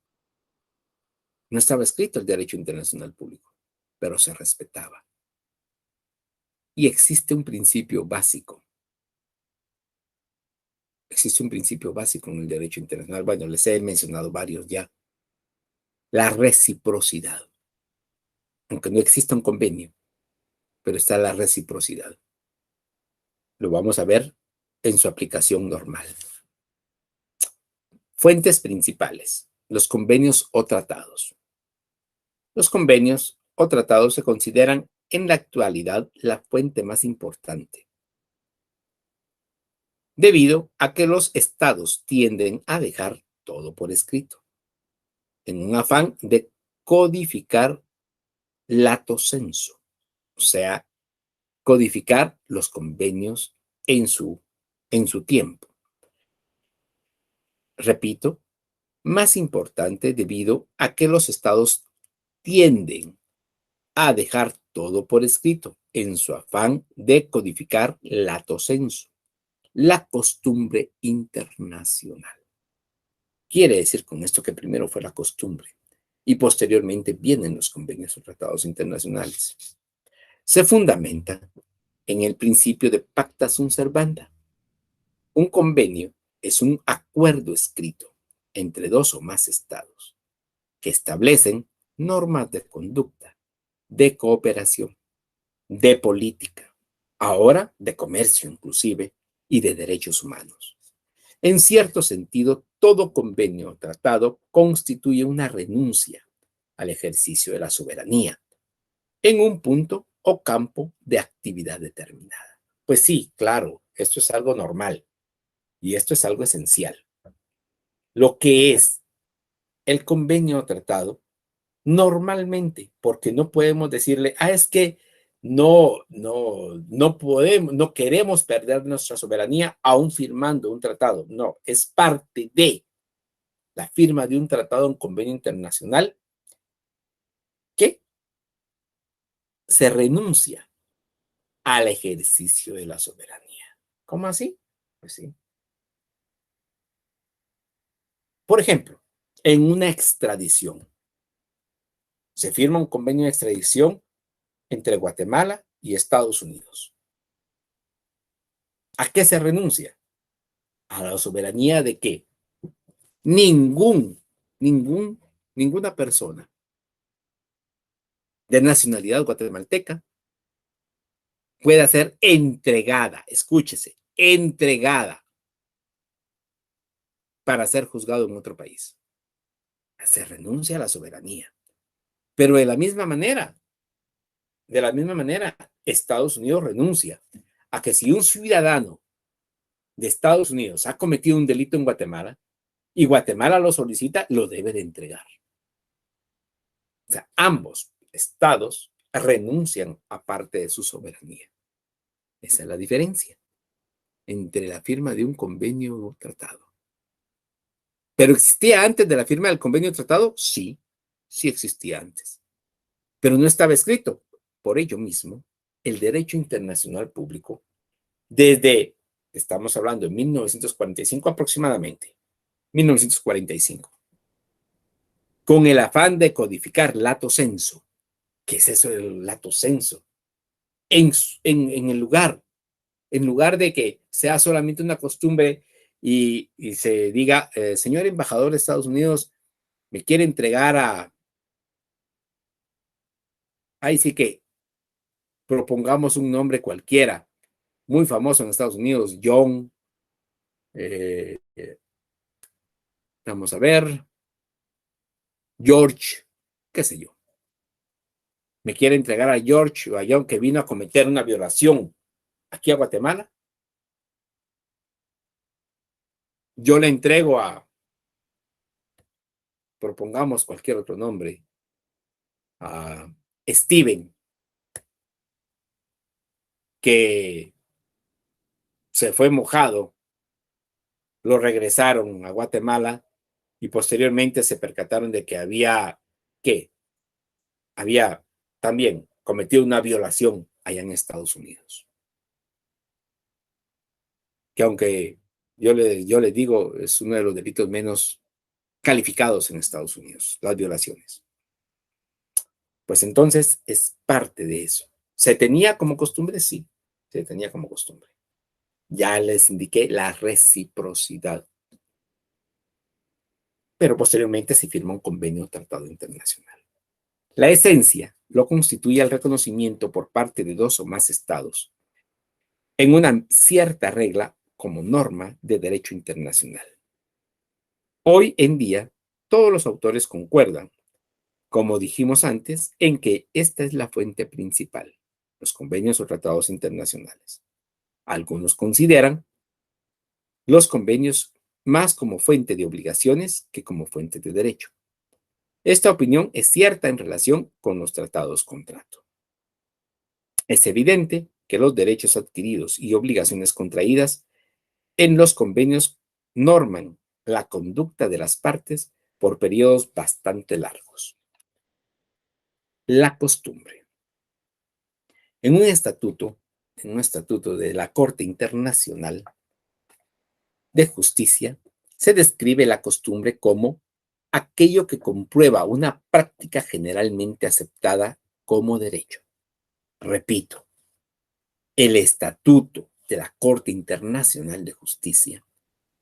no estaba escrito el derecho internacional público, pero se respetaba. Y existe un principio básico en el derecho internacional. Bueno, les he mencionado varios ya. La reciprocidad. Aunque no exista un convenio, pero está la reciprocidad. Lo vamos a ver en su aplicación normal. Fuentes principales. Los convenios o tratados. Los convenios o tratados se consideran en la actualidad la fuente más importante, debido a que los estados tienden a dejar todo por escrito, en un afán de codificar lato sensu, o sea, codificar los convenios en su tiempo. Repito, más importante debido a que los estados tienden a dejar todo por escrito en su afán de codificar lato sensu, la costumbre internacional. Quiere decir con esto que primero fue la costumbre y posteriormente vienen los convenios o tratados internacionales. Se fundamenta en el principio de pacta sunt servanda. Un convenio es un acuerdo escrito entre dos o más estados que establecen normas de conducta, de cooperación, de política, ahora de comercio inclusive, y de derechos humanos. En cierto sentido, todo convenio o tratado constituye una renuncia al ejercicio de la soberanía en un punto o campo de actividad determinada. Pues sí, claro, esto es algo normal y esto es algo esencial. Lo que es el convenio o tratado, normalmente, porque no podemos decirle, es que no podemos, no queremos perder nuestra soberanía aún firmando un tratado. No, es parte de la firma de un tratado, un convenio internacional, que se renuncia al ejercicio de la soberanía. ¿Cómo así? Pues sí. Por ejemplo, en una extradición, se firma un convenio de extradición entre Guatemala y Estados Unidos. ¿A qué se renuncia? A la soberanía de que ningún, ningún, ninguna persona de nacionalidad guatemalteca pueda ser entregada, escúchese, entregada para ser juzgado en otro país. Se renuncia a la soberanía. Pero de la misma manera, Estados Unidos renuncia a que si un ciudadano de Estados Unidos ha cometido un delito en Guatemala y Guatemala lo solicita, lo debe de entregar. O sea, ambos estados renuncian a parte de su soberanía. Esa es la diferencia entre la firma de un convenio o tratado. ¿Pero existía antes de la firma del convenio o tratado? Sí, sí existía antes. Pero no estaba escrito. Por ello mismo, el derecho internacional público, estamos hablando de 1945 aproximadamente, 1945, con el afán de codificar lato sensu. ¿Qué es eso del lato sensu? En en lugar de que sea solamente una costumbre y se diga, señor embajador de Estados Unidos, me quiere entregar ahí sí que propongamos un nombre cualquiera, muy famoso en Estados Unidos, John, eh, Vamos a ver. George, qué sé yo. Me quiere entregar a George o a John que vino a cometer una violación aquí a Guatemala. Yo le entrego a, propongamos cualquier otro nombre, a Steven, que se fue mojado, lo regresaron a Guatemala y posteriormente se percataron de que ¿qué? Había también cometido una violación allá en Estados Unidos. Que aunque yo le digo, es uno de los delitos menos calificados en Estados Unidos, las violaciones. Pues entonces es parte de eso. ¿Se tenía como costumbre? Sí, se tenía como costumbre. Ya les indiqué la reciprocidad. Pero posteriormente se firma un convenio o tratado internacional. La esencia lo constituye el reconocimiento por parte de dos o más estados en una cierta regla como norma de derecho internacional. Hoy en día, todos los autores concuerdan, como dijimos antes, en que esta es la fuente principal, los convenios o tratados internacionales. Algunos consideran los convenios más como fuente de obligaciones que como fuente de derecho. Esta opinión es cierta en relación con los tratados contrato. Es evidente que los derechos adquiridos y obligaciones contraídas en los convenios norman la conducta de las partes por periodos bastante largos. La costumbre. En un estatuto de la Corte Internacional de Justicia, se describe la costumbre como aquello que comprueba una práctica generalmente aceptada como derecho. Repito, el estatuto de la Corte Internacional de Justicia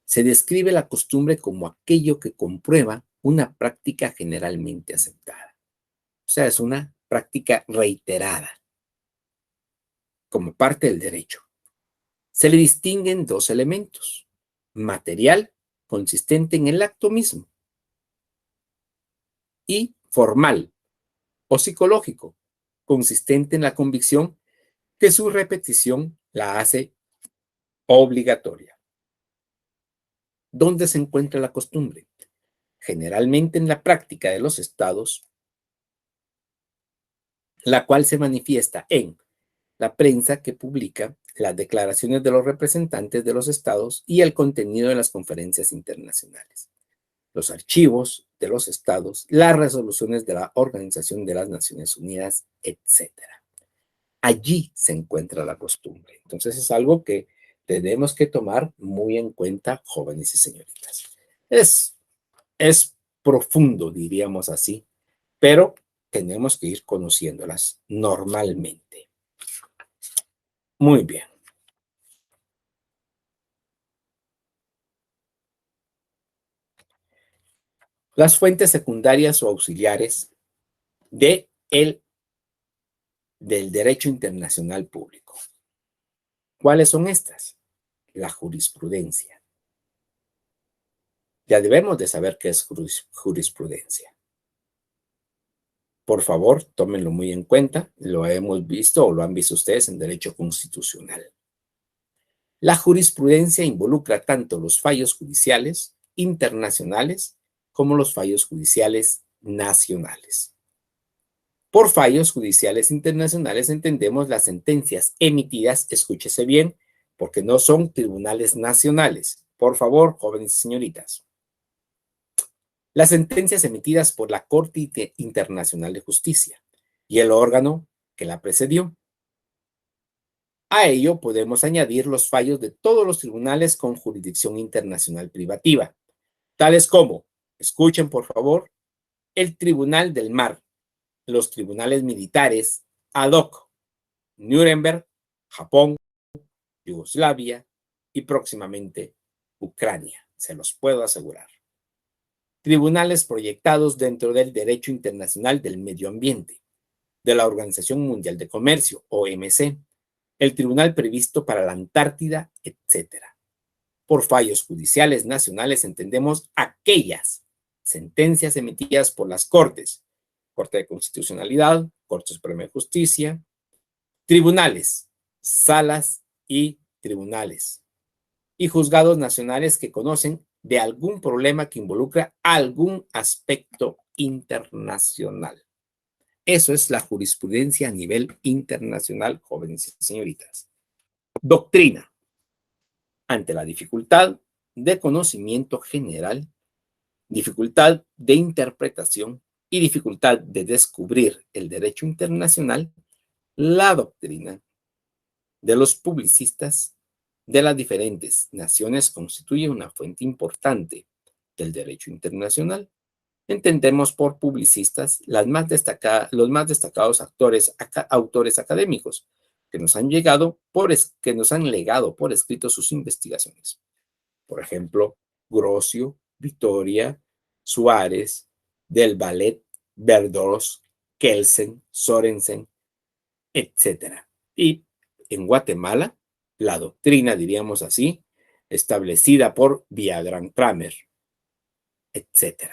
se describe la costumbre como aquello que comprueba una práctica generalmente aceptada. O sea, es una práctica reiterada como parte del derecho. Se le distinguen dos elementos: material, consistente en el acto mismo, y formal o psicológico, consistente en la convicción que su repetición la hace obligatoria. ¿Dónde se encuentra la costumbre? Generalmente en la práctica de los estados, la cual se manifiesta en la prensa que publica las declaraciones de los representantes de los estados y el contenido de las conferencias internacionales, los archivos de los estados, las resoluciones de la Organización de las Naciones Unidas, etcétera. Allí se encuentra la costumbre. Entonces es algo que tenemos que tomar muy en cuenta, jóvenes y señoritas. Es profundo, diríamos así, pero tenemos que ir conociéndolas normalmente. Muy bien. Las fuentes secundarias o auxiliares de del derecho internacional público. ¿Cuáles son estas? La jurisprudencia. Ya debemos de saber qué es jurisprudencia. Por favor, tómenlo muy en cuenta. Lo hemos visto o lo han visto ustedes en derecho constitucional. La jurisprudencia involucra tanto los fallos judiciales internacionales como los fallos judiciales nacionales. Por fallos judiciales internacionales entendemos las sentencias emitidas, escúchese bien, porque no son tribunales nacionales. Por favor, jóvenes y señoritas. Las sentencias emitidas por la Corte Internacional de Justicia y el órgano que la precedió. A ello podemos añadir los fallos de todos los tribunales con jurisdicción internacional privativa, tales como, escuchen por favor, el Tribunal del Mar, los tribunales militares ad hoc, Nuremberg, Japón, Yugoslavia y próximamente Ucrania, se los puedo asegurar. Tribunales proyectados dentro del derecho internacional del medio ambiente, de la Organización Mundial de Comercio, OMC, el tribunal previsto para la Antártida, etc. Por fallos judiciales nacionales entendemos aquellas sentencias emitidas por las Cortes, Corte de Constitucionalidad, Corte Suprema de Justicia, tribunales, salas y tribunales, y juzgados nacionales que conocen de algún problema que involucra algún aspecto internacional. Eso es la jurisprudencia a nivel internacional, jóvenes y señoritas. Doctrina. Ante la dificultad de conocimiento general, dificultad de interpretación y dificultad de descubrir el derecho internacional, la doctrina de los publicistas de las diferentes naciones constituye una fuente importante del derecho internacional. Entendemos por publicistas los más destacados autores académicos que nos han legado por escrito sus investigaciones. Por ejemplo, Grocio, Vitoria, Suárez, Del Valle, Verdós, Kelsen, Sorensen, etc. Y en Guatemala, la doctrina, diríamos así, establecida por Villagrán Kramer, etc.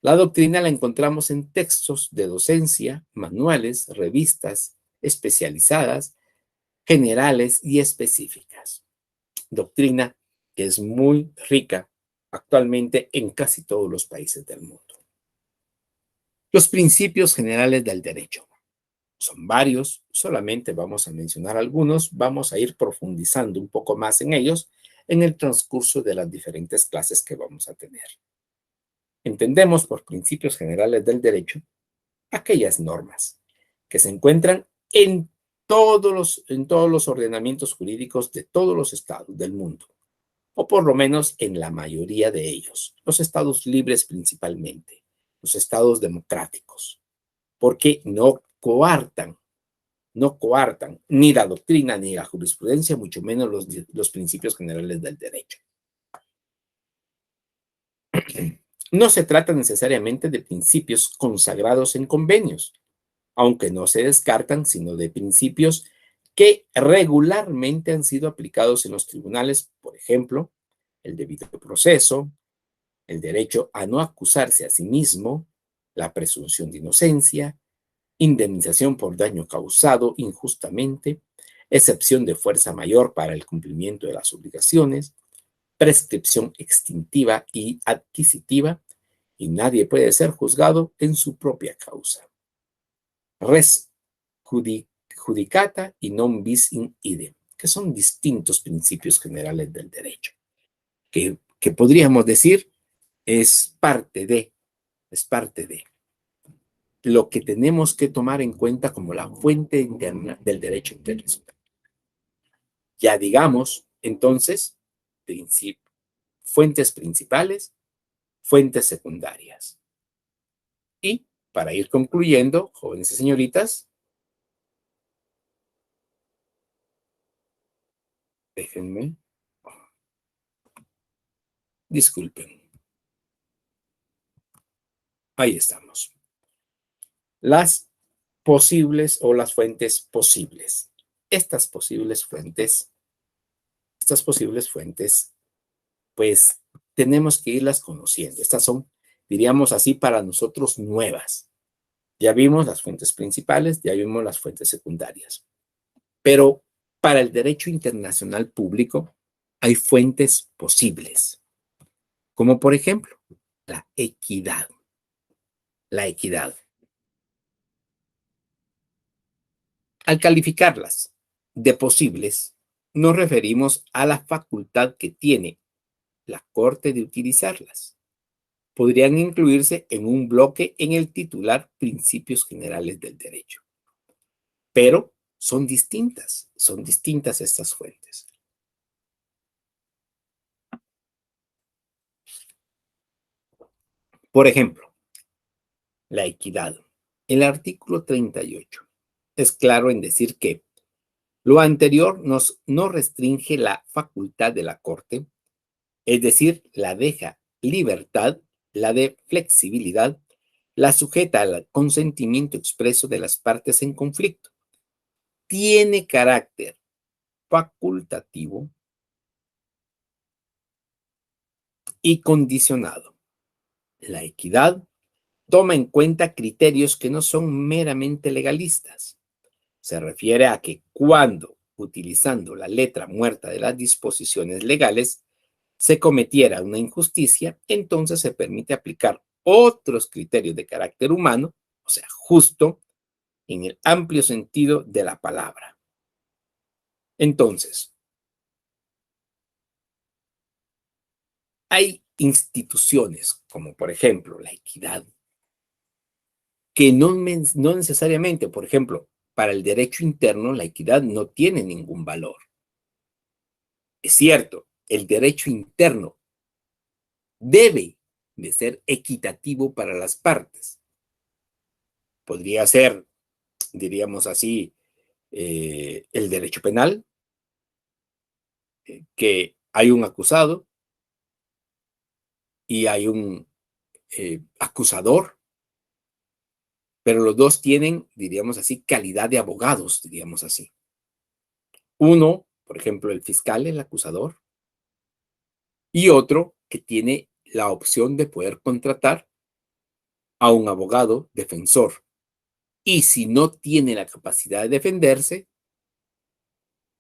La doctrina la encontramos en textos de docencia, manuales, revistas especializadas, generales y específicas. Doctrina que es muy rica actualmente en casi todos los países del mundo. Los principios generales del derecho. Son varios, solamente vamos a mencionar algunos, vamos a ir profundizando un poco más en ellos en el transcurso de las diferentes clases que vamos a tener. Entendemos por principios generales del derecho aquellas normas que se encuentran en todos los ordenamientos jurídicos de todos los estados del mundo, o por lo menos en la mayoría de ellos, los estados libres principalmente, los estados democráticos, porque no coartan ni la doctrina ni la jurisprudencia, mucho menos los principios generales del derecho. No se trata necesariamente de principios consagrados en convenios, aunque no se descartan, sino de principios que regularmente han sido aplicados en los tribunales, por ejemplo, el debido proceso, el derecho a no acusarse a sí mismo, la presunción de inocencia, indemnización por daño causado injustamente, excepción de fuerza mayor para el cumplimiento de las obligaciones, prescripción extintiva y adquisitiva, y nadie puede ser juzgado en su propia causa. Res judicata y non bis in idem, que son distintos principios generales del derecho, que podríamos decir es parte de lo que tenemos que tomar en cuenta como la fuente interna del derecho internacional. Ya digamos, entonces, fuentes principales, fuentes secundarias. Y para ir concluyendo, jóvenes y señoritas, déjenme, disculpen. Ahí estamos. Las posibles o las fuentes posibles. Estas posibles fuentes, pues tenemos que irlas conociendo. Estas son, diríamos así, para nosotros nuevas. Ya vimos las fuentes principales, ya vimos las fuentes secundarias. Pero para el derecho internacional público hay fuentes posibles, como por ejemplo la equidad. La equidad. Al calificarlas de posibles, nos referimos a la facultad que tiene la Corte de utilizarlas. Podrían incluirse en un bloque en el titular Principios Generales del Derecho. Pero son distintas estas fuentes. Por ejemplo, la equidad. El artículo 38 es claro en decir que lo anterior no restringe la facultad de la Corte, es decir, la deja libertad, la de flexibilidad, la sujeta al consentimiento expreso de las partes en conflicto. Tiene carácter facultativo y condicionado. La equidad toma en cuenta criterios que no son meramente legalistas. Se refiere a que cuando, utilizando la letra muerta de las disposiciones legales, se cometiera una injusticia, entonces se permite aplicar otros criterios de carácter humano, o sea, justo, en el amplio sentido de la palabra. Entonces, hay instituciones, como por ejemplo la equidad, que no necesariamente, por ejemplo, para el derecho interno, la equidad no tiene ningún valor. Es cierto, el derecho interno debe de ser equitativo para las partes. Podría ser, diríamos así, el derecho penal, que hay un acusado y hay un acusador, pero los dos tienen, diríamos así, calidad de abogados, diríamos así. Uno, por ejemplo, el fiscal, el acusador, y otro que tiene la opción de poder contratar a un abogado defensor. Y si no tiene la capacidad de defenderse,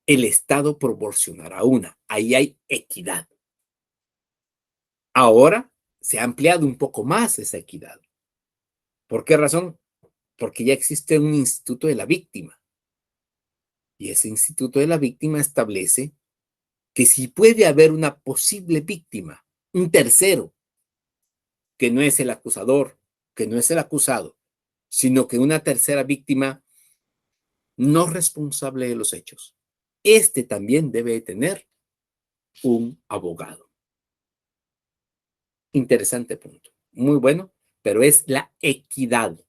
el Estado proporcionará una. Ahí hay equidad. Ahora se ha ampliado un poco más esa equidad. ¿Por qué razón? Porque ya existe un instituto de la víctima. Y ese instituto de la víctima establece que si puede haber una posible víctima, un tercero, que no es el acusador, que no es el acusado, sino que una tercera víctima no responsable de los hechos, este también debe tener un abogado. Interesante punto. Muy bueno, pero es la equidad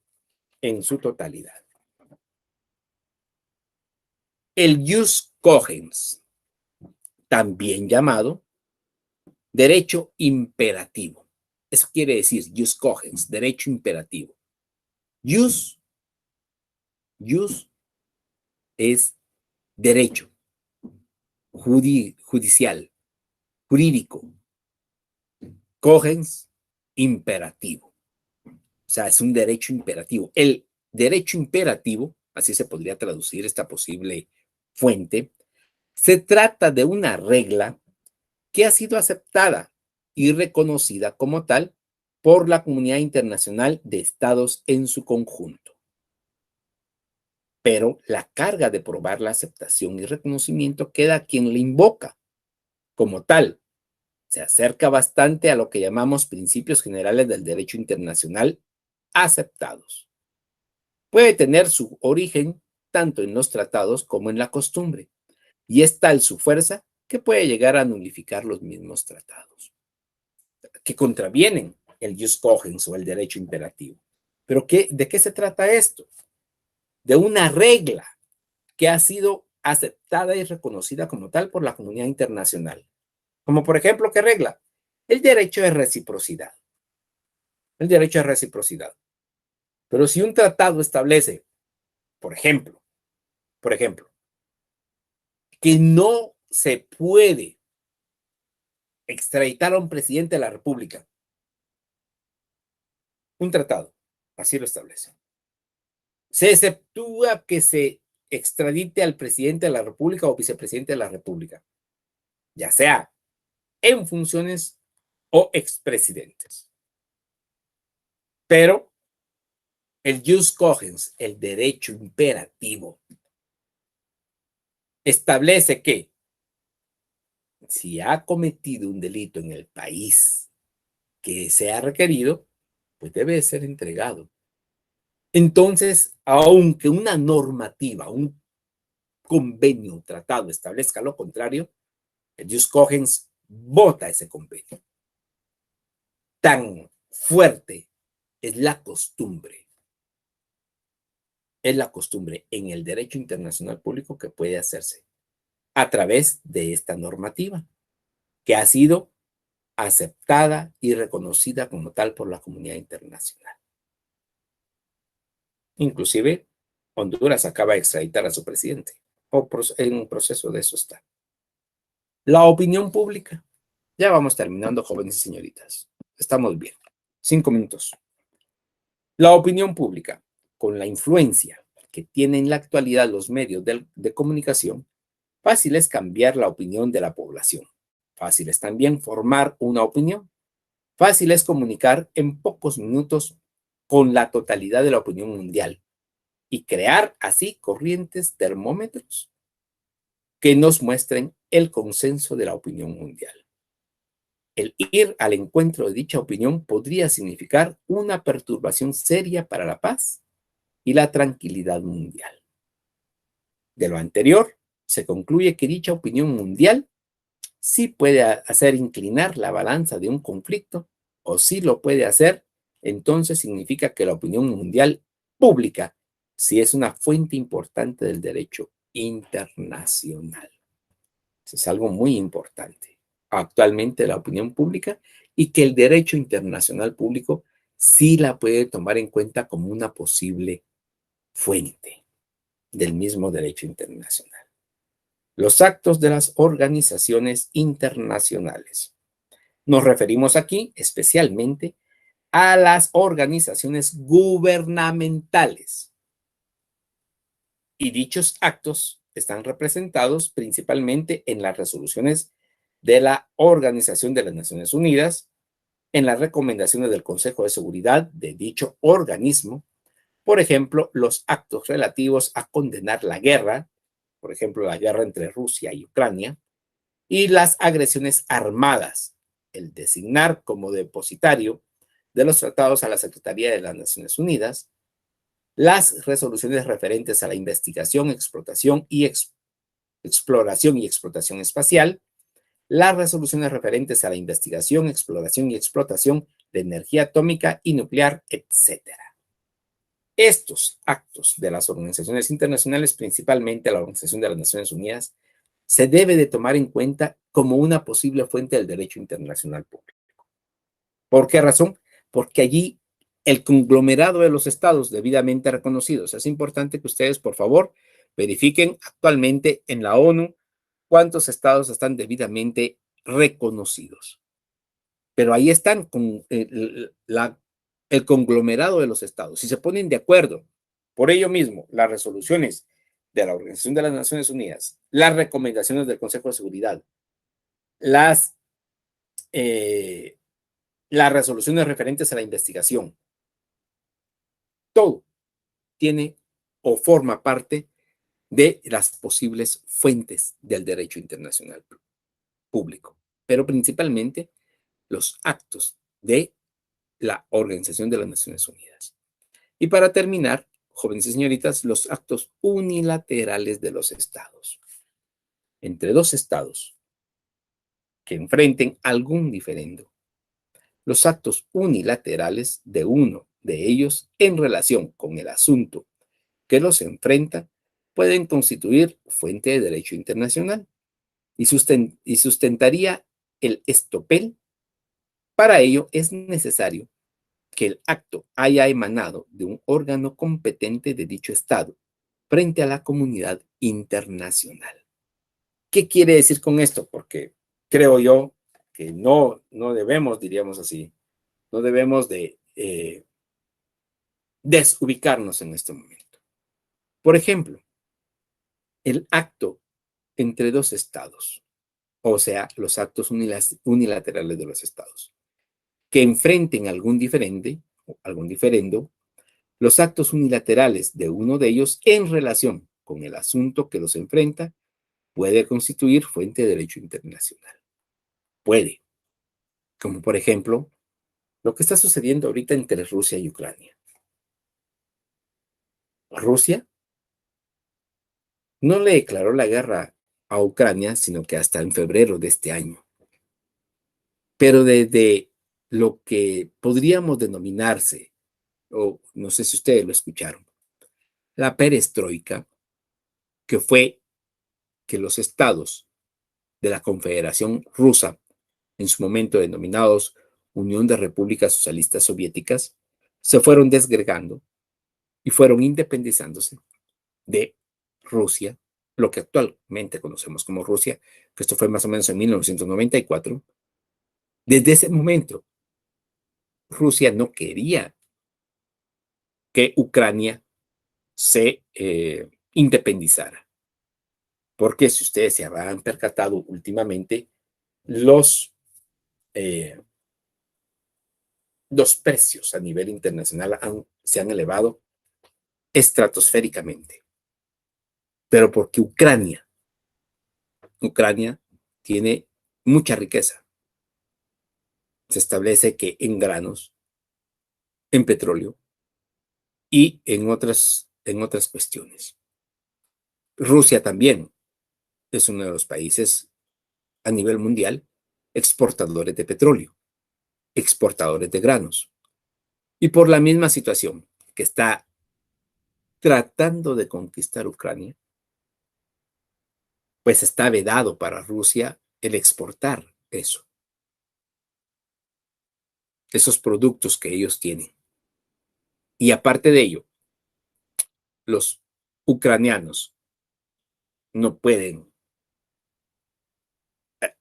en su totalidad. El jus cogens, también llamado derecho imperativo. Eso quiere decir jus cogens, derecho imperativo. Jus es derecho judicial, jurídico. Cogens, imperativo. O sea, es un derecho imperativo. El derecho imperativo, así se podría traducir esta posible fuente, se trata de una regla que ha sido aceptada y reconocida como tal por la comunidad internacional de estados en su conjunto. Pero la carga de probar la aceptación y reconocimiento queda a quien la invoca como tal. Se acerca bastante a lo que llamamos principios generales del derecho internacional aceptados. Puede tener su origen tanto en los tratados como en la costumbre, y es tal su fuerza que puede llegar a nulificar los mismos tratados, que contravienen el jus cogens o el derecho imperativo. ¿Pero de qué se trata esto? De una regla que ha sido aceptada y reconocida como tal por la comunidad internacional. Como por ejemplo, ¿qué regla? El derecho de reciprocidad. El derecho de reciprocidad. Pero si un tratado establece, por ejemplo, que no se puede extraditar a un presidente de la República, un tratado, así lo establece. Se exceptúa que se extradite al presidente de la República o vicepresidente de la República, ya sea en funciones o expresidentes. Pero el jus cogens, el derecho imperativo, establece que si ha cometido un delito en el país que sea requerido, pues debe ser entregado. Entonces, aunque una normativa, un convenio, un tratado establezca lo contrario, el jus cogens vota ese convenio. Tan fuerte es la costumbre. Es la costumbre en el derecho internacional público que puede hacerse a través de esta normativa, que ha sido aceptada y reconocida como tal por la comunidad internacional. Inclusive, Honduras acaba de extraditar a su presidente, o en un proceso de eso está. La opinión pública. Ya vamos terminando, jóvenes y señoritas. Estamos bien. 5 minutos. La opinión pública, con la influencia que tienen en la actualidad los medios de comunicación, fácil es cambiar la opinión de la población. Fácil es también formar una opinión. Fácil es comunicar en pocos minutos con la totalidad de la opinión mundial y crear así corrientes termómetros que nos muestren el consenso de la opinión mundial. El ir al encuentro de dicha opinión podría significar una perturbación seria para la paz y la tranquilidad mundial. De lo anterior, se concluye que dicha opinión mundial sí puede hacer inclinar la balanza de un conflicto o sí lo puede hacer, entonces significa que la opinión mundial pública sí es una fuente importante del derecho internacional. Eso es algo muy importante. Actualmente la opinión pública y que el derecho internacional público sí la puede tomar en cuenta como una posible fuente del mismo derecho internacional. Los actos de las organizaciones internacionales. Nos referimos aquí especialmente a las organizaciones gubernamentales. Y dichos actos están representados principalmente en las resoluciones de la Organización de las Naciones Unidas, en las recomendaciones del Consejo de Seguridad de dicho organismo, por ejemplo, los actos relativos a condenar la guerra, por ejemplo, la guerra entre Rusia y Ucrania, y las agresiones armadas, el designar como depositario de los tratados a la Secretaría de las Naciones Unidas, las resoluciones referentes a la investigación, explotación y exploración y explotación espacial, las resoluciones referentes a la investigación, exploración y explotación de energía atómica y nuclear, etcétera. Estos actos de las organizaciones internacionales, principalmente la Organización de las Naciones Unidas, se debe de tomar en cuenta como una posible fuente del derecho internacional público. ¿Por qué razón? Porque allí el conglomerado de los estados debidamente reconocidos. Es importante que ustedes, por favor, verifiquen actualmente en la ONU cuántos estados están debidamente reconocidos. Pero ahí están con el conglomerado de los estados. Si se ponen de acuerdo, por ello mismo, las resoluciones de la Organización de las Naciones Unidas, las recomendaciones del Consejo de Seguridad, las, eh, las resoluciones referentes a la investigación, todo tiene o forma parte de las posibles fuentes del derecho internacional público, pero principalmente los actos de la Organización de las Naciones Unidas. Y para terminar, jóvenes y señoritas, los actos unilaterales de los estados. Entre dos estados que enfrenten algún diferendo, los actos unilaterales de uno de ellos en relación con el asunto que los enfrenta pueden constituir fuente de derecho internacional y sustentaría el estopel. Para ello es necesario que el acto haya emanado de un órgano competente de dicho Estado frente a la comunidad internacional. ¿Qué quiere decir con esto? Porque creo yo que no debemos, diríamos así, no debemos de desubicarnos en este momento. Por ejemplo, el acto entre dos estados, o sea, los actos unilaterales de los estados, que enfrenten algún diferendo, los actos unilaterales de uno de ellos en relación con el asunto que los enfrenta puede constituir fuente de derecho internacional. Puede, como por ejemplo lo que está sucediendo ahorita entre Rusia y Ucrania. Rusia no le declaró la guerra a Ucrania, sino que hasta en febrero de este año. Pero desde lo que podríamos denominarse, o no sé si ustedes lo escucharon, la perestroika, que fue que los estados de la Confederación Rusa, en su momento denominados Unión de Repúblicas Socialistas Soviéticas, se fueron desgregando y fueron independizándose de Rusia, lo que actualmente conocemos como Rusia, que esto fue más o menos en 1994, Desde ese momento, Rusia no quería que Ucrania se independizara, porque si ustedes se habrán percatado últimamente, los, eh, los precios a nivel internacional se han elevado estratosféricamente, pero porque Ucrania tiene mucha riqueza. Se establece que en granos, en petróleo y en otras cuestiones. Rusia también es uno de los países a nivel mundial exportadores de petróleo, exportadores de granos. Y por la misma situación que está tratando de conquistar Ucrania, pues está vedado para Rusia el exportar eso, esos productos que ellos tienen. Y aparte de ello, los ucranianos no pueden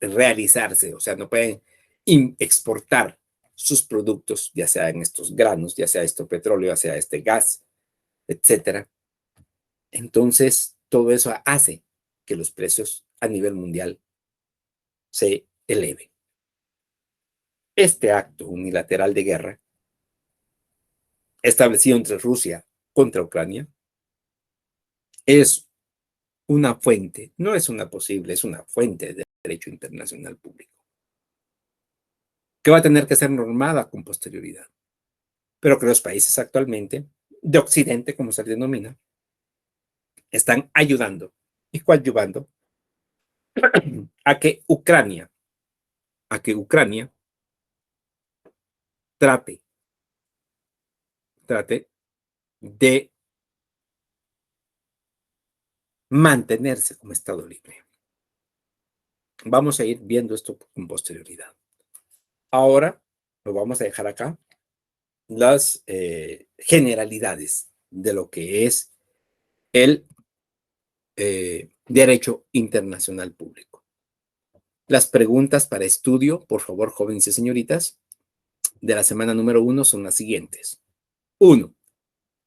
realizarse, o sea, no pueden exportar sus productos, ya sea en estos granos, ya sea esto petróleo, ya sea este gas, etcétera. Entonces, todo eso hace que los precios a nivel mundial se eleven. Este acto unilateral de guerra, establecido entre Rusia contra Ucrania, es una fuente, no es una posible, es una fuente de derecho internacional público, que va a tener que ser normada con posterioridad, pero que los países actualmente, de Occidente, como se denomina, están ayudando y coadyuvando a que Ucrania, trate, trate de mantenerse como Estado libre. Vamos a ir viendo esto con posterioridad. Ahora lo vamos a dejar acá, las generalidades de lo que es el derecho internacional público. Las preguntas para estudio, por favor, jóvenes y señoritas, de la semana número 1 son las siguientes. 1.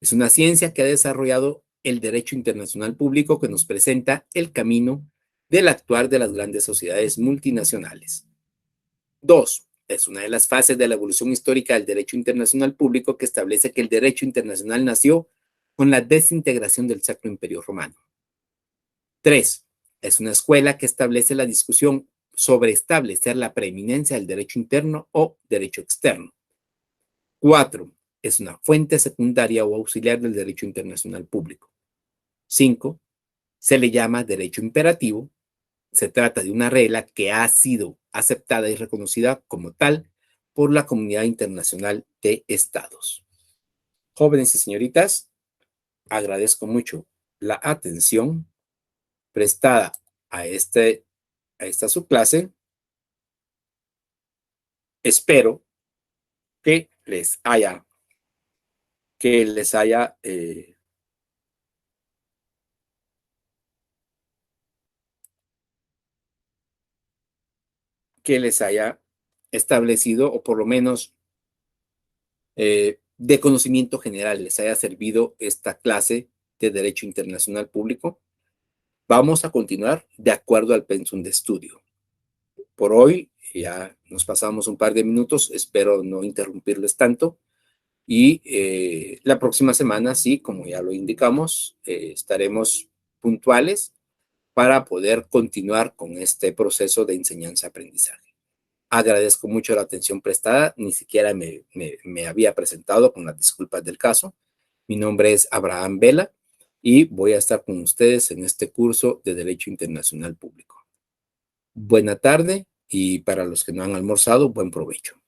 Es una ciencia que ha desarrollado el derecho internacional público que nos presenta el camino del actuar de las grandes sociedades multinacionales. 2. Es una de las fases de la evolución histórica del derecho internacional público que establece que el derecho internacional nació con la desintegración del Sacro Imperio Romano. 3. Es una escuela que establece la discusión sobre establecer la preeminencia del derecho interno o derecho externo. 4. Es una fuente secundaria o auxiliar del derecho internacional público. 5. Se le llama derecho imperativo. Se trata de una regla que ha sido aceptada y reconocida como tal por la comunidad internacional de estados. Jóvenes y señoritas, agradezco mucho la atención prestada a esta subclase. Espero que les haya, que les haya establecido, o por lo menos de conocimiento general, les haya servido esta clase de Derecho Internacional Público. Vamos a continuar de acuerdo al pensum de estudio. Por hoy ya nos pasamos un par de minutos, espero no interrumpirles tanto. Y la próxima semana, sí, como ya lo indicamos, estaremos puntuales para poder continuar con este proceso de enseñanza-aprendizaje. Agradezco mucho la atención prestada, ni siquiera me había presentado, con las disculpas del caso. Mi nombre es Abraham Vela y voy a estar con ustedes en este curso de Derecho Internacional Público. Buena tarde y para los que no han almorzado, buen provecho.